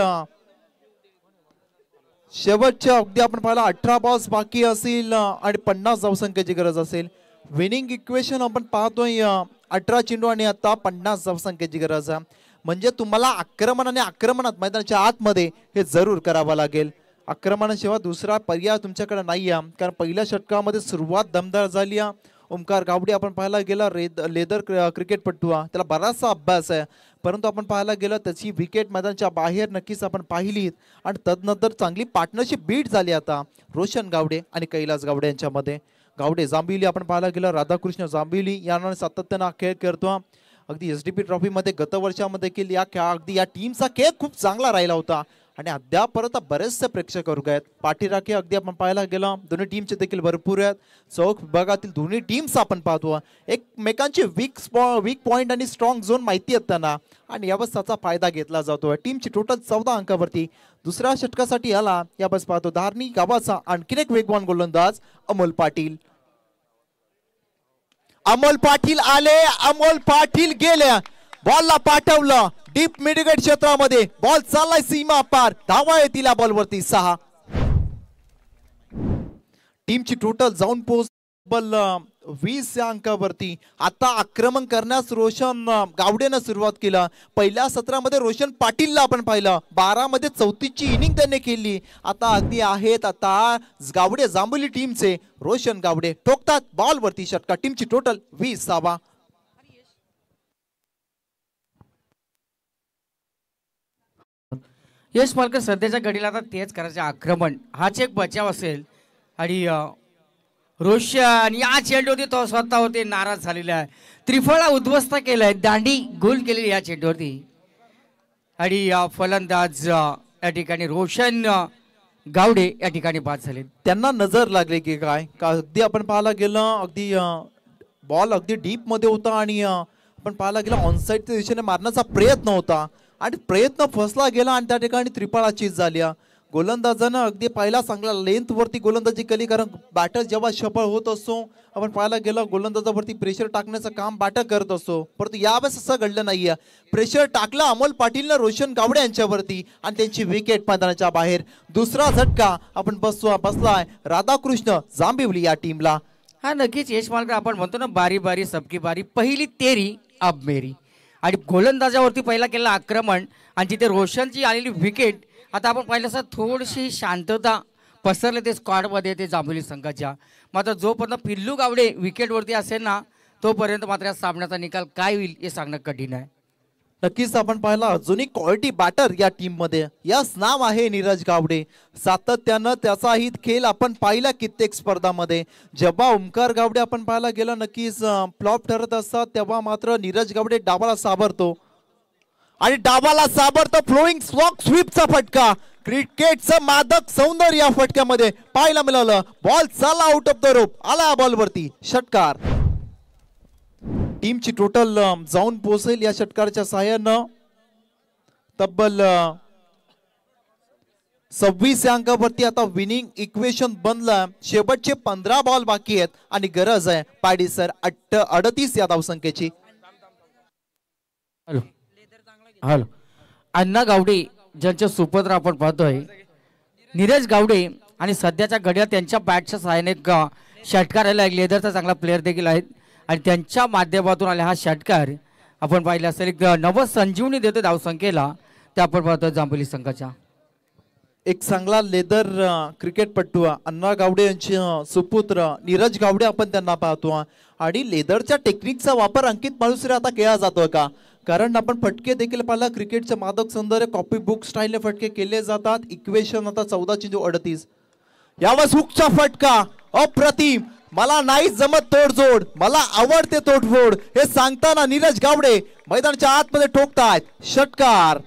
शेवटच्या अगदी आपण पाहिला 18 बॉल्स बाकी असेल आणि 50 धावसंख्येची गरज असेल. विनिंग इक्वेशन आपण पाहतोय 18 चेंडू आणि आता 50 धावसंख्येची गरज आहे. म्हणजे तुम्हाला आक्रमण आणि आक्रमणात मैदानाच्या आतमध्ये हे जरूर करावं लागेल. आक्रमणाशिवाय दुसरा पर्याय तुमच्याकडे नाही आहे, कारण पहिल्या षटकामध्ये सुरुवात दमदार झाली आहे. ओमकार गावडे आपण पाहायला गेला लेदर क्रिकेटपटू, त्याला बराचसा अभ्यास आहे, परंतु आपण पाहायला गेलं त्याची विकेट मैदानाच्या बाहेर नक्कीच आपण पाहिलीत आणि तदनंतर चांगली पार्टनरशिप बीट झाली आता रोशन गावडे आणि कैलास गावडे यांच्यामध्ये. गावडे जांभिवली आपण पाहायला गेलं राधाकृष्ण जांभिवली यानं सातत्यानं खेळ करतो. अगदी SDP ट्रॉफीमध्ये गत वर्षामध्ये देखील अगदी या टीमचा खेळ खूप चांगला राहिला होता आणि अद्यापर्यंत बरेचसे प्रेक्षक वर्ग आहेत. पाठीराखे अगदी आपण पाहायला गेलं दोन्ही टीमचे देखील भरपूर आहेत. चौक विभागातील दोन्ही टीम्स आपण पाहतो एकमेकांचे वीक पॉइंट आणि स्ट्रॉंग झोन माहिती आहेत त्यांना आणि यावेळेस त्याचा फायदा घेतला जातो. टीमची टोटल 14 अंकावरती दुसऱ्या षटकासाठी आला यावेळेस पाहतो धारणी गावाचा आणखीन एक वेगवान गोलंदाज अमोल पाटील. अमोल पाटील आले, अमोल पाटील गेले, बॉलला पाठवलं डीप मिडविकेट क्षेत्रामध्ये, बॉल चाललाय सीमा पार, धावा येतील या बॉलवरती 6. टीमची टोटल जाऊन पोहोचल 20 या अंकावरती. आता आक्रमण करण्यास रोशन गावडेनं सुरुवात केला. पहिल्या सत्रामध्ये रोशन पाटीलला आपण पाहिलं, 12 मध्ये 34ची इनिंग त्यांनी केली. आता अगदी आहेत आता गावडे जांभुली टीमचे रोशन गावडे ठोकतात बॉलवरती षटका. टीमची टोटल 20. यश मालकर सध्याच्या घडीला आता तेच करायचे आक्रमण, हाच एक बचाव असेल. आणि रोशन या चेंडूवरती तो स्वतःवरती नाराज झालेला आहे. त्रिफळा उद्ध्वस्त केलाय, दांडी गोल केलेली या चेंडूवरती. आणि फलंदाज या ठिकाणी रोशन गावडे या ठिकाणी बाद झाले. त्यांना नजर लागले की काय का अगदी आपण पाहायला गेलं अगदी बॉल अगदी डीप मध्ये होता आणि आपण पाहायला गेलं ऑनसाईडच्या दिशेने मारण्याचा प्रयत्न होता आणि प्रयत्न फसला गेला आणि त्या ठिकाणी त्रिफळा चीज झाली. गोलंदाजानं अगदी पहिला चांगला लेंथ वरती गोलंदाजी केली, कारण बॅटर जेव्हा सफळ होत असतो आपण पाहायला गेलं गोलंदाजावरती प्रेशर टाकण्याचं काम बॅटर करत असतो, परंतु यावेळेस असं घडलं नाहीये. प्रेशर टाकला अमोल पाटीलनं रोशन गावडे यांच्यावरती आणि त्यांची विकेट मैदानाच्या बाहेर. दुसरा झटका आपण बसलाय राधाकृष्ण जांभिवली या टीमला. हा नक्कीच यश मालकर, आपण म्हणतो ना बारी बारी सबकी बारी, पहिली तेरी अब मेरी. आणि गोलंदाजावरती पहिला केलेलं आक्रमण आणि तिथे रोशनची आलेली विकेट. आता आपण पाहिलं असं थोडीशी शांतता पसरले ते स्क्वॉडमध्ये ते जांभोली संघाच्या. मात्र जोपर्यंत पिल्लू गावडे विकेटवरती असेल ना तोपर्यंत मात्र या सामन्याचा निकाल काय होईल हे सांगणं कठीण आहे. नक्कीच आपण पाहिला अजूनही क्वालिटी बॅटर या टीम मध्ये, याच नाव आहे नीरज गावडे. सातत्यानं त्याचाही खेळ आपण पाहिला कित्येक स्पर्धामध्ये. जेव्हा ओमकार गावडे आपण पाहायला गेलं नक्कीच फ्लॉप ठरत असतात, तेव्हा मात्र नीरज गावडे डावाला सावरतो आणि डावाला सावरतो. फ्लोईंग स्लॉक स्वीपचा फटका, क्रिकेटचं मादक सौंदर्य या फटक्यामध्ये पाहायला मिळालं. बॉल चालला आउट ऑफ द रोप, आला बॉलवरती षटकार. टीमची टोटल जाऊन पोहोचेल या षटकाराच्या सहाय्यानं तब्बल 26 अंकावरती आता विनिंग इक्वेशन बनलं. शेवटचे 15 बॉल बाकी आहेत आणि गरज आहे पाडी सर 38 या धावसंख्येची. हॅलो हॅलो अण्णा गावडे ज्यांचे सुपुत्र आपण पाहतोय नीरज गावडे, आणि सध्याच्या घड्यात त्यांच्या बॅटच्या सहाय्याने षटकार आला. एक लेदरचा चांगला प्लेअर देखील आहेत आणि त्यांच्या माध्यमातून आला हा षटकार. आपण पाहिलं असेल एक नव संजीवनी देतो धावसंख्येला, ते आपण पाहतो जांभोली संघाच्या. एक चांगला लेदर क्रिकेटपटू अण्णा गावडे यांचे सुपुत्र नीरज गावडे आपण त्यांना पाहतो. आणि लेदरच्या टेक्निकचा वापर अंकित माळुसरे आता केला जातोय का, कारण आपण फटके देखील पाहिला क्रिकेटचे मादक सौंदर्य कॉपी बुक स्टाईलने फटके केले जातात. इक्वेशन आता 14-38. यावेळेस हुकचा फटका अप्रतिम. मला नाही जमत तोडजोड, मला आवडते तोडफोड हे सांगताना नीरज गावडे मैदानाच्या आतमध्ये ठोकतायत. षटकार.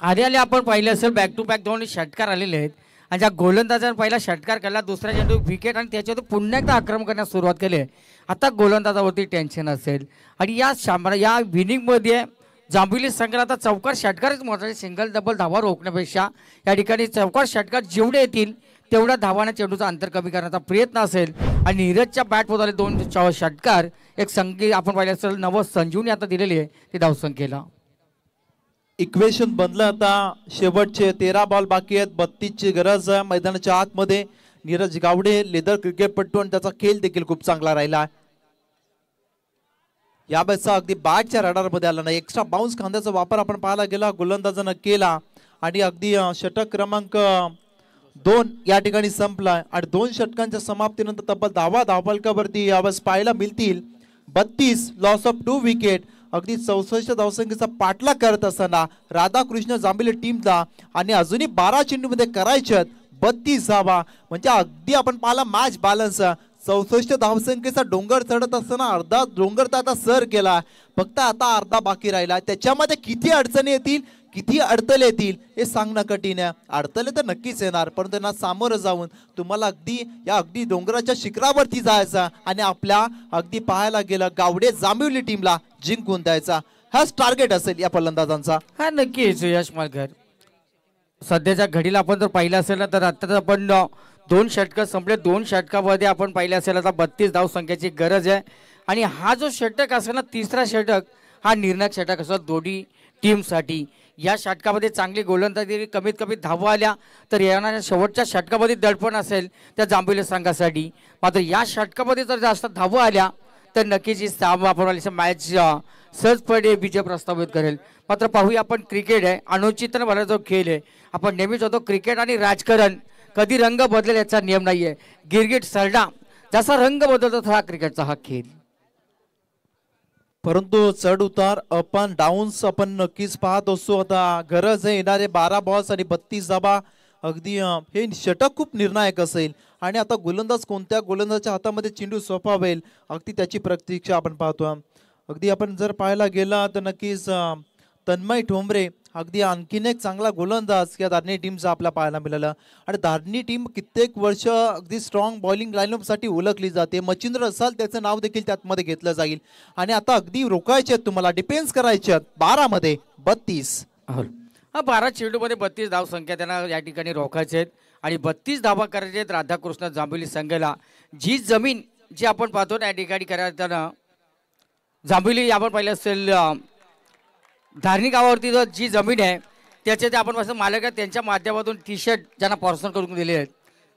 आले आपण पाहिले असेल बॅक टू बॅक दोन षटकार आलेले आहेत आणि ज्या गोलंदाजाने पहिला षटकार केला, दुसऱ्या चेंडू विकेट आणि त्याच्यावर पुन्हा एकदा आक्रमण करण्यास सुरुवात केली. आता गोलंदाजावरती टेन्शन असेल आणि या विनिंगमध्ये जांभोली संघाला आता चौकार षटकारच महत्त्वाचे. सिंगल डबल धावा रोखण्यापेक्षा या ठिकाणी चौकार षटकार जेवढे येतील तेवढ्या धावाने चेंडूचं अंतर कमी करण्याचा प्रयत्न असेल. आणि नीरजच्या बॅटमध्ये आले 2 षटकार. एक संघी आपण पाहिलं असेल नव संजीवनी आता दिलेली आहे ती धावसंख्येला. इक्वेशन बनलं आता. शेवटचे 13 बॉल बाकी आहेत. 32ची गरज आहे मैदानाच्या आतमध्ये. नीरज गावडे लेदर क्रिकेटपटू आणि त्याचा खेळ देखील खूप चांगला राहिला. या बॅटचा अगदी बॅटच्या रडारमध्ये आला नाही. एक्स्ट्रा बाउन्स खांद्याचा वापर आपण पाहायला गेला गोलंदाजानं केला आणि अगदी षटक क्रमांक 2 या ठिकाणी संपला. आणि 2 षटकांच्या समाप्तीनंतर तब्बल 10 धावफलकावरती यावेळेस पाहायला मिळतील 32. Loss of 2 wicket. अगदी 64 धावसंख्येचा पाठलाग करत असताना राधाकृष्ण जांभिवली टीमला आणि अजूनही 12 चेंडूमध्ये करायच्यात 32 धावा. म्हणजे अगदी आपण पाहिला मॅच बॅलन्स. 64 धावसंख्येचा डोंगर चढत असताना अर्धा डोंगर तर आता सर केला, फक्त आता अर्धा बाकी राहिला. त्याच्यामध्ये किती अडचणी येतील, किती अडथळे येतील हे सांगणं कठीण आहे. अडथळे तर नक्कीच येणार, पण त्यांना सामोरं जाऊन तुम्हाला अगदी डोंगराच्या शिखरावरती जायचं आणि आपल्या अगदी पाहायला गेलं गावडे जांभिवली टीमला जिंकून द्यायचा. हाच टार्गेट असेल या फलंदाजांचा. हा नक्कीच यश मालकर. सध्याच्या घडीला आपण जर पाहिलं असेल ना तर आता आपण 2 षटक संपले. 2 षटकामध्ये आपण पाहिलं असेल आता 32 धावसंख्येची गरज आहे. आणि हा जो षटक असेल ना तिसरा षटक हा निर्णायक षटक असेल दोन्ही टीमसाठी. या षटकामध्ये चांगली गोलंदाजी कमीत कमी धावा आल्या तर येणाऱ्या शेवटच्या षटकामध्ये दडपण असेल त्या जांभिवली संघासाठी. मात्र या षटकामध्ये जर जास्त धावा आल्या तर नक्कीच ही आपण मॅच सहजपणे विजय प्रस्थापित करेल. मात्र पाहूया आपण क्रिकेट आहे, अनुचित भरा जो खेळ आहे. आपण नेहमीच होतो क्रिकेट आणि राजकारण कधी रंग बदलेल याचा नियम नाहीये. गिरगिट सरडा जसा रंग बदलतो हा क्रिकेटचा हा खेळ. परंतु चढ उतार अप अँड डाऊन्स आपण नक्कीच पाहत असतो. आता गरज आहे येणारे 12 बॉल्स आणि 32 धाबा. अगदी हे षटक खूप निर्णायक असेल आणि आता गोलंदाज कोणत्या गोलंदाजाच्या हातामध्ये चेंडू सोपावेल अगदी त्याची प्रतीक्षा आपण पाहतो. अगदी आपण जर पाहायला गेला तर नक्कीच तन्मय ठोंबरे अगदी आणखीन एक चांगला गोलंदाज या धारणी टीमचा आपला पाहायला मिळाला. आणि धारणी टीम कित्येक वर्ष अगदी स्ट्रॉंग बॉलिंग लाईनअपसाठी ओळखली जाते. मच्छिंद्र रसाल त्याचं नाव देखील त्यामध्ये घेतलं जाईल. आणि आता अगदी रोखायचे आहेत तुम्हाला, डिफेन्स करायचे आहेत. 12 मध्ये 32. हा 12 चेंडूमध्ये 32 धाव संख्या त्यांना या ठिकाणी रोखायचे आहेत आणि 32 धावा करायचे आहेत राधाकृष्ण जांभोली संघाला. जी जमीन जी आपण पाहतो ना या ठिकाणी करायला जांभोली आपण पाहिलं असेल धारणी गावावरती जी जमीन आहे त्याचे ते आपण असं मालक आहेत त्यांच्या माध्यमातून टी शर्ट ज्यांना पर्सनल करून दिले आहेत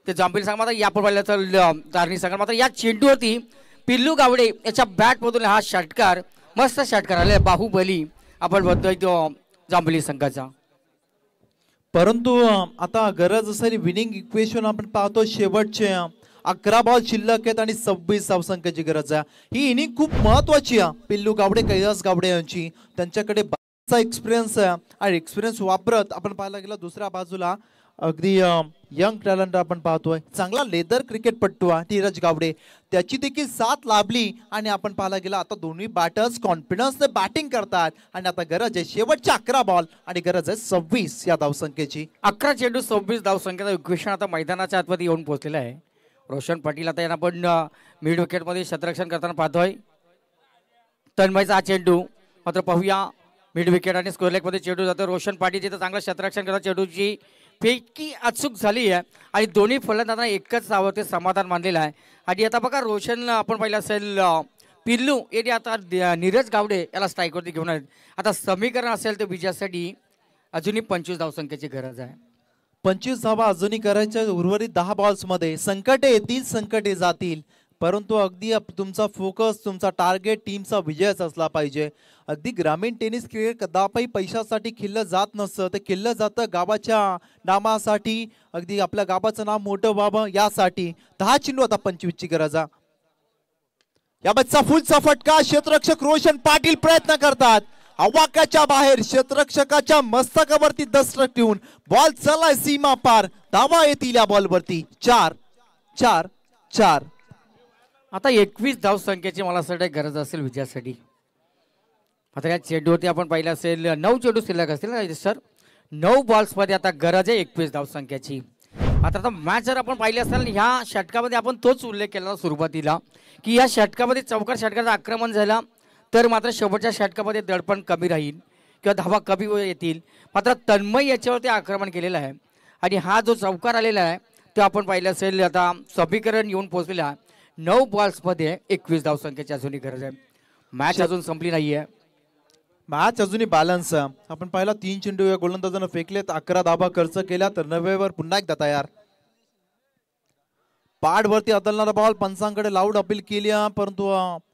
ते जांभोली संघ मात्र या आपण पाहिलं तर धारणी संघ मात्र या चेंडूवरती पिल्लू गावडे याच्या बॅटमधून हा षटकार मस्त षटकार आले बाहुबली आपण बघतोय तो जांभोली संघाचा. परंतु आता गरज असेल विनिंग इक्वेशन आपण पाहतो. शेवटचे 11 बॉल शिल्लक आहेत आणि 26 धावसंख्येची गरज आहे. ही इनिंग खूप महत्वाची आहे पिल्लू गावडे कैलास गावडे यांची. त्यांच्याकडे बराचसा एक्सपिरियन्स आहे आणि एक्सपिरियन्स वापरत आपण पाहायला गेलं दुसऱ्या बाजूला अगदी यंग टॅलेंट आपण पाहतोय. चांगला लेदर क्रिकेटपट्टू आहे धीरज गावडे, त्याची देखील साथ लाभली आणि आपण पाहायला गेलं आता दोन्ही बॅटर्स कॉन्फिडन्सने बॅटिंग करतात. आणि आता गरज आहे शेवटच्या 11 बॉल आणि गरज आहे 26 या धावसंख्येची. 11 चेंडू 26 धावसंख्येचा इक्वेशन आता मैदानाच्या आतमध्ये येऊन पोहोचलेला आहे. रोशन पाटील आता यांना आपण मिड विकेटमध्ये क्षेत्ररक्षण करताना पाहतोय. तन्मयचा हा चेंडू मात्र पाहूया मिड विकेट आणि स्कोअर लेगमध्ये चेंडू जातो. रोशन पाटील जिथे चांगलं क्षेत्ररक्षण करतात चेंडूची पैकी अचूक झाली आहे आणि दोन्ही फलंदाजांना एकच धावावरती समाधान मानलेलं आहे. आणि आता बघा रोशन आपण पाहिलं असेल पिल्लू येथे आता नीरज गावडे याला स्ट्राईकवरती घेऊन आहेत. आता समीकरण असेल तर विजयासाठी अजूनही 25 धावसंख्येची गरज आहे. 25 धावा अजूनही करायच्या उर्वरित 10 बॉल्स मध्ये. संकटे येतील संकटे जातील परंतु अगदी तुमचा फोकस तुमचा टार्गेट टीमचा विजयच असला पाहिजे. अगदी ग्रामीण टेनिस क्रिकेट कदापि पैशासाठी खेळलं जात नसतं, ते खेळलं जातं गावाच्या नामासाठी, अगदी आपल्या गावाचं नाव मोठं व्हावं यासाठी. 10 चेंडू आता 25 ची गरज आहे. या बच्चा फुलचा फटका, क्षेत्ररक्षक रोशन पाटील प्रयत्न करतात आवाक्याच्या बाहेर, क्षेत्ररक्षकाच्या मस्तकावरती दस्तक ठेवून बॉल चलाय सीमा पार, धावा येतील या बॉलवरती. 4-4-4. आता 21 धाव संख्येची मला असं गरज असेल विजयासाठी. आता या चेंडूवरती आपण पाहिलं असेल 9 चेंडू शिल्लक असतील ना सर, 9 बॉल्स मध्ये आता गरज आहे 21 धाव संख्येची. आता मॅच जर आपण पाहिली असेल ह्या षटकामध्ये आपण तोच उल्लेख केला सुरुवातीला की या षटकामध्ये चौकार षटकाचं आक्रमण झालं तर मात्र शेवटच्या षटकामध्ये दडपण कमी राहील किंवा धावा कमी येतील. मात्र तन्मय याच्यावरती आक्रमण केलेलं आहे आणि हा जो चौकार आलेला आहे तो आपण पाहिलं असेल आता समीकरण येऊन पोहोचलेला आहे. 9 बॉल्समध्ये 21 धाव संख्येची अजूनही गरज आहे. मॅच अजून संपली नाहीये, मॅच अजूनही बॅलन्स आहे. आपण पाहिला 3 चेंडू या गोलंदाजांना फेकलेत, 11 धावा खर्च केल्या तर 9 पुन्हा एकदा तयार. पाडवरती आदलणारा बॉल पंचांकडे लाऊड अपील केली परंतु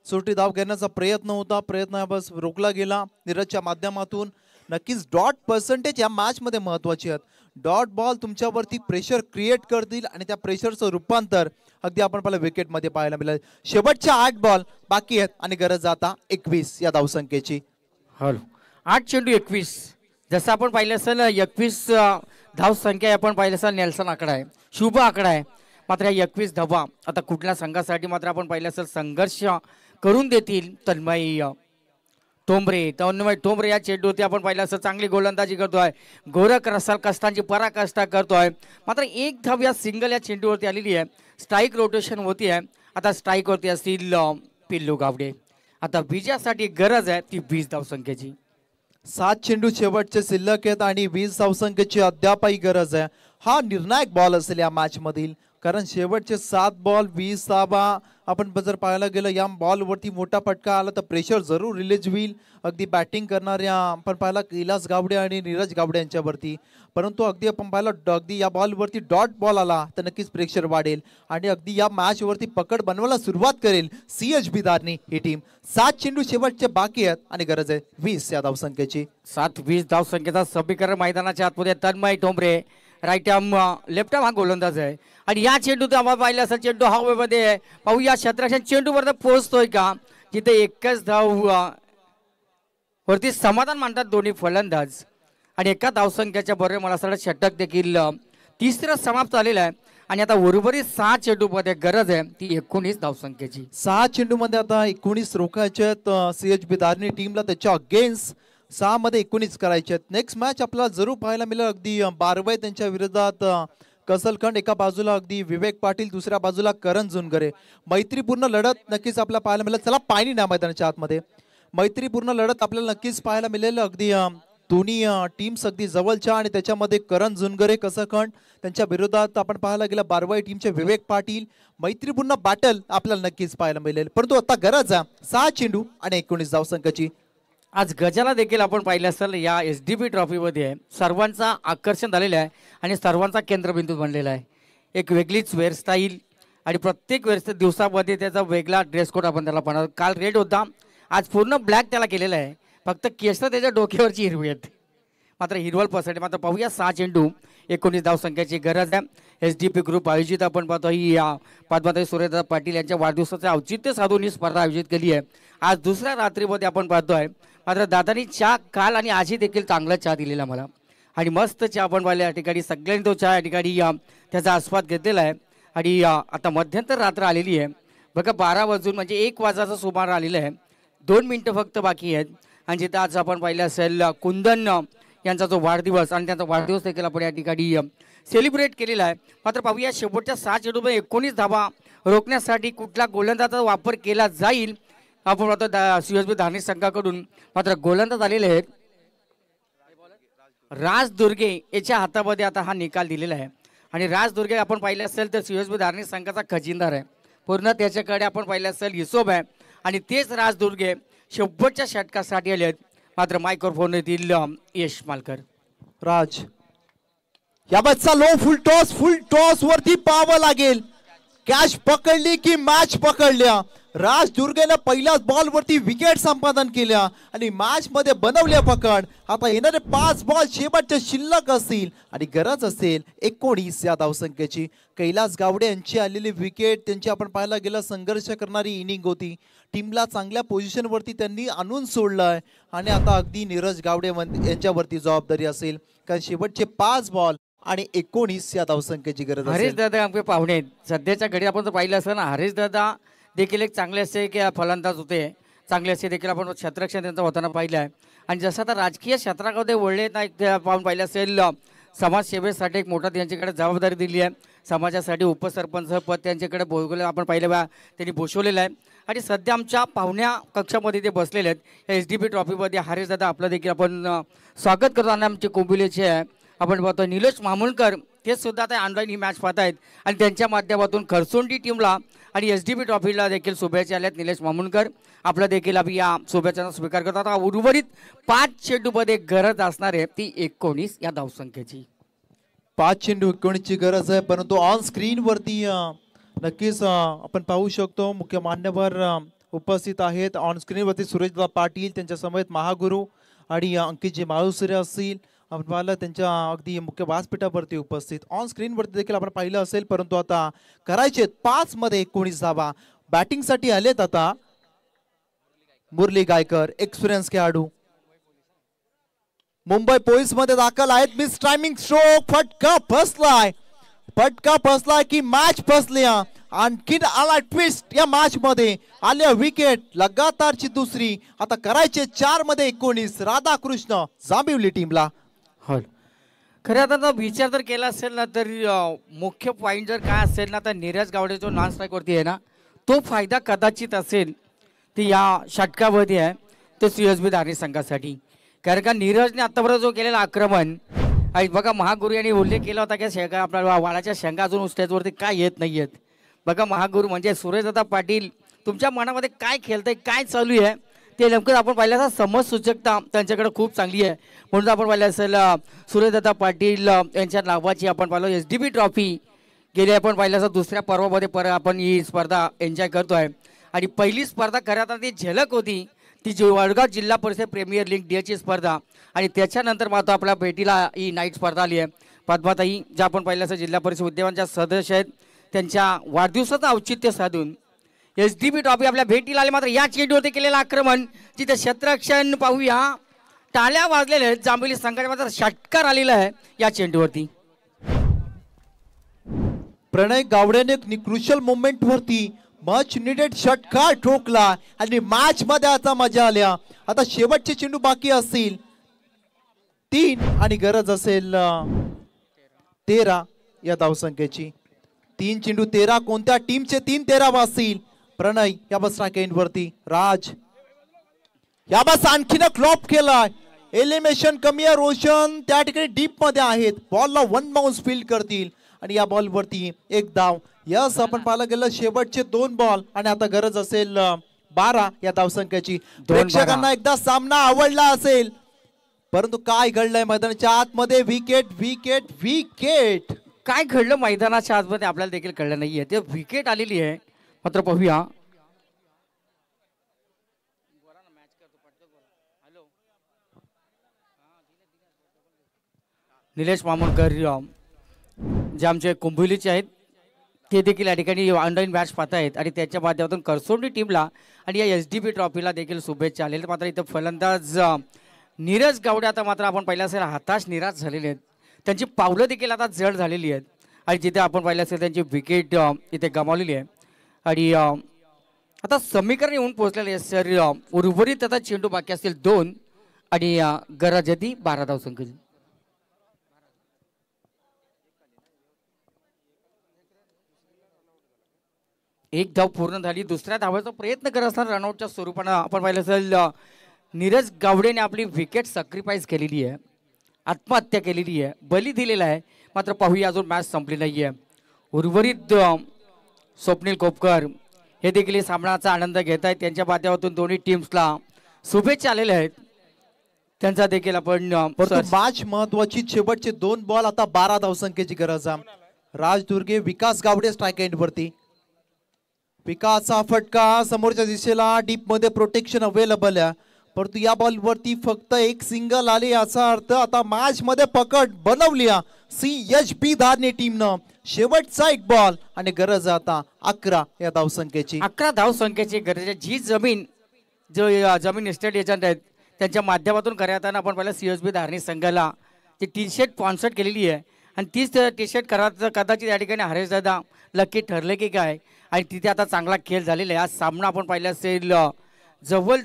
छोटी धाव घेण्याचा प्रयत्न होता, प्रयत्न बस रोखला गेला नीरजच्या माध्यमातून. नक्कीच डॉट पर्सेंटेज या मॅच मध्ये महत्वाची आहेत. डॉट बॉल तुमच्यावरती प्रेशर क्रिएट करतील आणि त्या प्रेशरचं रूपांतर अगदी आपण पाहिलं विकेट मध्ये पाहायला मिळेल. शेवटच्या 8 बॉल बाकी आहेत आणि गरज आता 21 या धावसंख्येची. 8 चेंडू 21. जसं आपण पाहिलं असेल 21 धाव संख्या आपण पाहिलं असेल नेल्सन आकडा आहे, शुभ आकडा आहे. मात्र या 21 धावा आता कुठल्या संघासाठी मात्र आपण पाहिलं असेल संघर्ष करून देतील. तन्मय ठोंबरे या चेंडूवरती आपण पाहिलं असेल चांगली गोलंदाजी करतोय. गोरख रसाल कष्टांची पराकाष्ठा करतोय. मात्र एक धाव या सिंगल या चेंडूवरती आलेली आहे. स्ट्राईक रोटेशन होती आहे. आता स्ट्राईक वरती असतील पिल्लू गावडे. आता विजयासाठी गरज आहे ती 20 धाव संख्येची. 7 चेंडू शेवटचे शिल्लक आहेत आणि 20 धावसंख्येची अद्यापही गरज आहे. हा निर्णायक बॉल असेल या मॅच मधील, कारण शेवटचे 7 बॉल 20 धावा. आपण जर पाहायला गेलं या बॉलवरती मोठा फटका आला तर प्रेशर जरूर रिलीज होईल अगदी बॅटिंग करणाऱ्या आपण पाहिला कैलास गावडे आणि नीरज गावडे यांच्यावरती. परंतु अगदी आपण पाहिलं अगदी या बॉलवरती डॉट बॉल आला तर नक्कीच प्रेशर वाढेल आणि अगदी या मॅच वरती पकड बनवायला सुरुवात करेल CHB धारणी ही टीम. 7 चेंडू शेवटचे बाकी आहेत आणि गरज आहे 20 या धावसंख्येची. 7-20 धाव संख्येचा समीकरण मैदानाच्या आतमध्ये. Tanmay Thombare right arm left arm हा गोलंदाज आहे आणि या चेंडू आपण पाहिलं असेल चेंडू हवेमध्ये पाहूया क्षेत्ररक्षण चेंडू वरती पोहोचतोय का, जिथे एकच धाव वरती समाधान मानतात दोन्ही फलंदाज आणि एका धावसंख्येच्या बरोबर मला असं वाटतं षटक देखील तिसरं समाप्त झालेलं आहे आणि आता उर्वरित 6 चेंडूमध्ये गरज आहे ती 19 धावसंख्येची. 6 चेंडूमध्ये आता 19 रोखायचे आहेत CHB धारणी टीमला, त्याच्या अगेन्स्ट 6 मध्ये 19 करायचे आहेत. नेक्स्ट मॅच आपल्याला जरूर पाहायला मिळेल. अगदी बारवाई त्यांच्या विरोधात कसलखंड, एका बाजूला अगदी विवेक पाटील, दुसऱ्या बाजूला करण जुनगरे. मैत्रीपूर्ण लढत नक्कीच आपल्याला पाहायला मिळेल. चला पाहिली ना मैदानाच्या आतमध्ये मैत्रीपूर्ण लढत आपल्याला नक्कीच पाहायला मिळेल. अगदी दोन्ही टीम्स अगदी जवळच्या आणि त्याच्यामध्ये करण जुनगरे कसखंड त्यांच्या विरोधात आपण पाहायला गेलं बारवाई टीमचे विवेक पाटील. मैत्रीपूर्ण बॅटल आपल्याला नक्कीच पाहायला मिळेल. परंतु आता गरज आहे 6 चेंडू आणि 19 धावसंख्येची. आज गजाला देखील आपण पाहिलं असेल या SDP ट्रॉफीमध्ये सर्वांचा आकर्षण झालेलं आहे आणि सर्वांचा केंद्रबिंदू बनलेला आहे. एक वेगळीच हेअरस्टाईल आणि प्रत्येक दिवसामध्ये त्याचा वेगळा ड्रेस कोड आपण त्याला पाहणार. काल रेड होता, आज पूर्ण ब्लॅक त्याला केलेला आहे. फक्त केस त्याच्या डोक्यावरची हिरवी आहेत, मात्र हिरवल पसंत. मात्र पाहूया 6 चेंडू 19 धावसंख्येची गरज आहे. SDP ग्रुप आयोजित आपण पाहतो ही पद्माताई सूर्यदादा पाटील यांच्या वाढदिवसाचे औचित्य साधून ही स्पर्धा आयोजित केली आहे. आज दुसऱ्या रात्रीमध्ये आपण पाहतोय. मात्र दादानी चहा काल आणि आजही देखील चांगला चहा दिलेला मला आणि मस्त चहा आपण पाहिला या ठिकाणी. सगळ्यांनी तो चहा या ठिकाणी त्याचा आस्वाद घेतलेला आहे आणि आता मध्यंतर रात्र आलेली आहे बघा. 12 वाजून म्हणजे 1 वाजाचा सुमार आलेला आहे. 2 मिनिटं फक्त बाकी आहेत आणि जिथं आज आपण पाहिलं असेल कुंदन यांचा जो वाढदिवस आणि त्यांचा वाढदिवस देखील आपण या ठिकाणी सेलिब्रेट केलेला आहे. मात्र पाहूया शेवटच्या 6 चेंडूमध्ये 19 धावा रोखण्यासाठी कुठला गोलंदाजाचा वापर केला जाईल. आपण पाहतो CSB धारणी संघाकडून मात्र गोलंदाज आलेले आहेत. राज दुर्गे याच्या हातामध्ये आता हा निकाल दिलेला आहे आणि राज दुर्गे आपण पाहिलं असेल तर CSB धारणी संघाचा खजिनदार आहे. पूर्ण त्याच्याकडे आपण पाहिलं असेल हिशोब आहे आणि तेच राज दुर्गे शेवटच्या षटकासाठी आले आहेत. मात्र मायक्रोफोन येथील यश मालकर. राज या बच्चा लो फुल टॉस वरती पाहावं लागेल. कॅच पकडली की मॅच पकडल्या. राज दुर्गेनं पहिल्याच बॉल वरती विकेट संपादन केल्या आणि मॅच मध्ये बनवल्या पकड. आता येणारे 5 बॉल शेवटचे शिल्लक असतील आणि गरज असेल 19 या धावसंख्येची. कैलास गावडे यांची आलेली विकेट त्यांची आपण पाहायला गेलं संघर्ष करणारी इनिंग होती. टीमला चांगल्या पोझिशन वरती त्यांनी आणून सोडलंय आणि आता अगदी नीरज गावडे यांच्यावरती जबाबदारी असेल कारण शेवटचे 5 बॉल आणि 19 या धावसंख्येची गरज. हरीश दादा आमचे पाहुणे सध्याच्या घडी आपण जर पाहिलं असं ना, हरीश दादा देखील एक चांगले असे की फलंदाज होते, चांगले असे देखील आपण क्षेत्ररक्षण त्यांचा होताना पाहिलं आहे. आणि जसं आता राजकीय क्षेत्रामध्ये वळले नाही आपण पाहिलं असेल समाजसेवेसाठी एक मोठा त्यांच्याकडे जबाबदारी दिली आहे. समाजासाठी उपसरपंच पद त्यांच्याकडे बोलवलं आपण पाहिलं त्यांनी भूषवलेलं आहे आणि सध्या आमच्या पाहुण्या कक्षामध्ये ते बसलेले आहेत. या SDP ट्रॉफीमध्ये हरीश दादा आपलं देखील आपण स्वागत करतो. आणि आमचे कोंबिलेचे आहे आपण पाहतो निलेश मामुलकर ते सुद्धा आता ऑनलाईन ही मॅच पाहत आहेत आणि त्यांच्या माध्यमातून खरसोंडी टीमला आणि SDP ट्रॉफीला देखील शुभेच्छा आल्यात. निलेश मामुलकर आपला देखील आम्ही या शुभेच्छांचा स्वीकार करतो. आता उर्वरित 5 चेंडूमध्ये गरज असणार आहे ती 19 या धावसंख्येची. 5 चेंडू 19 ची गरज आहे. परंतु ऑन स्क्रीन वरती नक्कीच आपण पाहू शकतो मुख्य मान्यवर उपस्थित आहेत. ऑन स्क्रीन वरती सुरेशदादा पाटील त्यांच्या समवेत महागुरु आणि अंकितजी माळुसरे असतील आपण पाहिलं त्यांच्या अगदी मुख्य व्यासपीठावरती उपस्थित. ऑन स्क्रीन वरती देखील आपण पाहिलं असेल. परंतु आता करायचे 5 मध्ये 19 धावा. बॅटिंग साठी आलेत आता मुरली गायकर एक्सपिरियन्स खेळाडू मुंबई पोलीस मध्ये दाखल आहेत. मिस टायमिंग स्ट्रोक फटका फसलाय की मॅच फसल्या. आणखीन आला ट्विस्ट या मॅच मध्ये आल्या विकेट लगातारची दुसरी. आता करायचे 4 मध्ये 19 राधाकृष्ण जांभिवली टीमला. हो खरं आता विचार जर केला असेल ना तर मुख्य पॉईंट जर काय असेल ना तर नीरज गावडे जो नॉन स्ट्राईकवरती आहे ना तो फायदा कदाचित असेल ती या षटकामध्ये आहे तो CSB धारणी संघासाठी. कारण का नीरजने आतापर्यंत जो केलेला आक्रमण आणि बघा महागुरु यांनी उल्लेख केला होता की शेंगा आपल्या वाळाच्या शेंगा अजून स्टेजवरती काय येत नाही आहेत. बघा महागुरु म्हणजे सुरेशदादा पाटील तुमच्या मनामध्ये काय खेळतंय काय चालू आहे ते नेमकं आपण पाहिलं असं समज सूचकता त्यांच्याकडे खूप चांगली आहे. म्हणून आपण पाहिलं असेल सुरेशदादा पाटील यांच्या नावाची आपण पाहिलं SDP ट्रॉफी गेली आपण पाहिलं असं दुसऱ्या पर्वामध्ये आपण ही स्पर्धा एन्जॉय करतो आहे. आणि पहिली स्पर्धा खऱ्या ती झलक होती ती वडगाव जिल्हा परिषद प्रीमियर लीग DHची स्पर्धा आणि त्याच्यानंतर मात्र आपल्या भेटीला ही नाईट स्पर्धा आली आहे. पद्माताई ज्या आपण पाहिलं असं जिल्हा परिषद उद्यानाच्या सदस्य आहेत त्यांच्या वाढदिवसाचं औचित्य साधून SDB ट्रॉफी आपल्या भेटीला आले, मात्र या चेंडूवरती केलेलं आक्रमण जिथे क्षेत्ररक्षण पाहूया, टाळ्या वाजलेल्या आहेत जांभोली संघाने, मात्र षटकार आलेला आहे या चेंडूवरती. प्रणय गावडेने क्रुशियल मोमेंट वरती मच निडेड षटकार ठोकला आणि मॅच मध्ये आता मजा आल्या. आता शेवटचे चेंडू बाकी असतील 3 आणि गरज असेल 13 या धावसंख्येची. 3 चेंडू 13, कोणत्या टीमचे 3-13 वाजतील. प्रणय या बस स्ट्राइक वरती, राज या बस आणखीन क्लॉप केलाय. एलिमिनेशन कमी आहे, रोशन त्या ठिकाणी डीप मध्ये आहेत, बॉलला 1 बाउन्स फील्ड करतील आणि या बॉल वरती 1 धाव. यस, आपण पाहायला गेलं शेवटचे 2 बॉल आणि आता गरज असेल 12 या धावसंख्येची. प्रेक्षकांना एकदा सामना आवडला असेल, परंतु काय घडलंय मैदानाच्या आतमध्ये. Wicket wicket wicket. काय घडलं मैदानाच्या आतमध्ये आपल्याला देखील कळलं नाहीये. ते विकेट आलेली आहे, मात्र पाहूया. निलेश मामोणकर जे आमचे कुंभिवलीचे आहेत ते देखील या ठिकाणी ऑनलाईन मॅच पाहतायत आणि त्याच्या माध्यमातून करसोंडी टीमला आणि या SDB ट्रॉफीला देखील शुभेच्छा आलेल्या. मात्र इथं फलंदाज नीरज गावडे आता मात्र आपण पाहिलं असेल हताश निराश झालेले आहेत. त्यांची पावलं देखील आता जड झालेली आहेत आणि जिथे आपण पाहिलं असेल त्यांची विकेट इथे गमावलेली आहे. आणि आता समीकरण येऊन पोहोचलेले आहे सर. उर्वरित आता चेंडू बाकी असतील 2 आणि गरज येते 12 धावसंख्येची. एक धाव पूर्ण झाली. दुसऱ्या धावाचा प्रयत्न करत असताना रनआउटच्या स्वरूपानं आपण पाहिलं असेल नीरज गावडेने आपली विकेट सॅक्रिफाईस केलेली आहे, आत्महत्या केलेली आहे, बली दिलेला आहे. मात्र पाहूया अजून मॅच संपली नाही आहे. उर्वरित स्वप्नील कोपकर हे देखील सामन्याचा आनंद घेत आहेत. त्यांच्या माध्यमातून दोन्ही टीम्सला शुभेच्छा आलेल्या आहेत. त्यांचा देखील आपण मॅच महत्वाची. शेवटचे 2 बॉल, आता 12 धावसंख्येची गरज आहे. राज दुर्गे, विकास गावडे स्ट्राइक एंड वरती. विकासचा फटका समोरच्या दिशेला, डीप मध्ये प्रोटेक्शन अवेलेबल आहे, परंतु या बॉल वरती फक्त 1 सिंगल आले. याचा अर्थ आता मॅच मध्ये पकड बनवली CHB धारणे टीमनं. शेवटचा 1 बॉल आणि गरज आता 11 या धावसंख्येची. 11 धावसंख्येची गरज आहे. जी जमीन जमीन इस्टेट एजंट आहेत त्यांच्या माध्यमातून करण्यात आपण पहिला CHB धारणे संघाला ती टी-शर्ट स्पॉन्सर केलेली आहे आणि तीच टी-शर्ट कदाचित या ठिकाणी हरेश दादा लकी ठरले की काय. आणि तिथे आता चांगला खेळ झालेला आहे. आज सामना आपण पाहिला असेल जवळ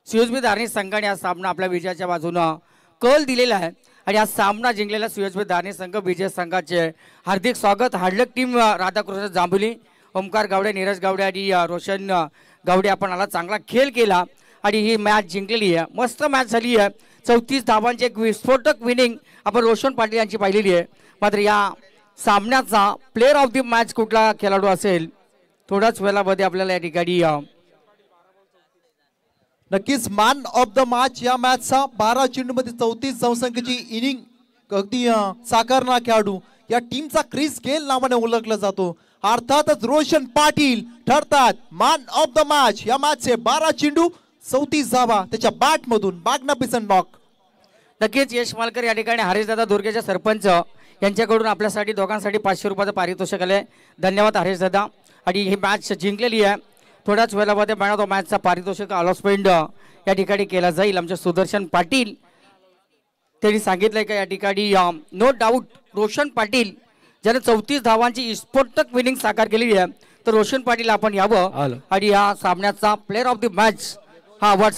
CHB धारणे संघाने हा सामना आपल्या विजयाच्या बाजूनं कल दिलेला आहे आणि आज सामना जिंकलेला CHB धारणे संघ विजय संघाचे हार्दिक स्वागत. हार्डलक टीम राधाकृष्ण जांभोली, ओमकार गावडे, नीरज गावडे आणि रोशन गावडे आपण आला चांगला खेळ केला आणि ही मॅच जिंकलेली आहे. मस्त मॅच झाली आहे. 34 धावांची एक विस्फोटक विनिंग आपण रोशन पाटील यांची पाहिलेली आहे. मात्र या सामन्याचा प्लेअर ऑफ द मॅच कुठला खेळाडू असेल थोड्याच वेळामध्ये आपल्याला या ठिकाणी नक्कीच मॅन ऑफ द मॅच या मॅचचा 12 चेंडूमध्ये 34 धावसंख्येची इनिंग अगदी साकारणारा खेळाडू या टीमचा क्रिस गेल नावाने ओळखला जातो. अर्थातच रोशन पाटील ठरतात मॅन ऑफ द मॅच. या मॅचचे 12 चेंडू 34 धावा त्याच्या बॅट मधून. Magnificent knock. नक्कीच यश मालकर या ठिकाणी हरेशदादा दुर्गेचे सरपंच यांच्याकडून आपल्यासाठी दोघांसाठी 500 रुपयाचं पारितोषिक आले. धन्यवाद हरेश दादा. आणि ही मॅच जिंकलेली आहे. थोड्याच वेळामध्ये मॅन ऑफ द मॅचचा पारितोषिक अलॉटमेंट या ठिकाणी केला जाईल. आमचे सुदर्शन पाटील त्यांनी सांगितलंय का या ठिकाणी नो डाऊट रोशन पाटील ज्याने 34 धावांची विस्फोटक विनिंग साकार केलेली आहे तर रोशन पाटील आपण यावं आणि या सामन्याचा प्लेअर ऑफ द मॅच हा अवॉर्ड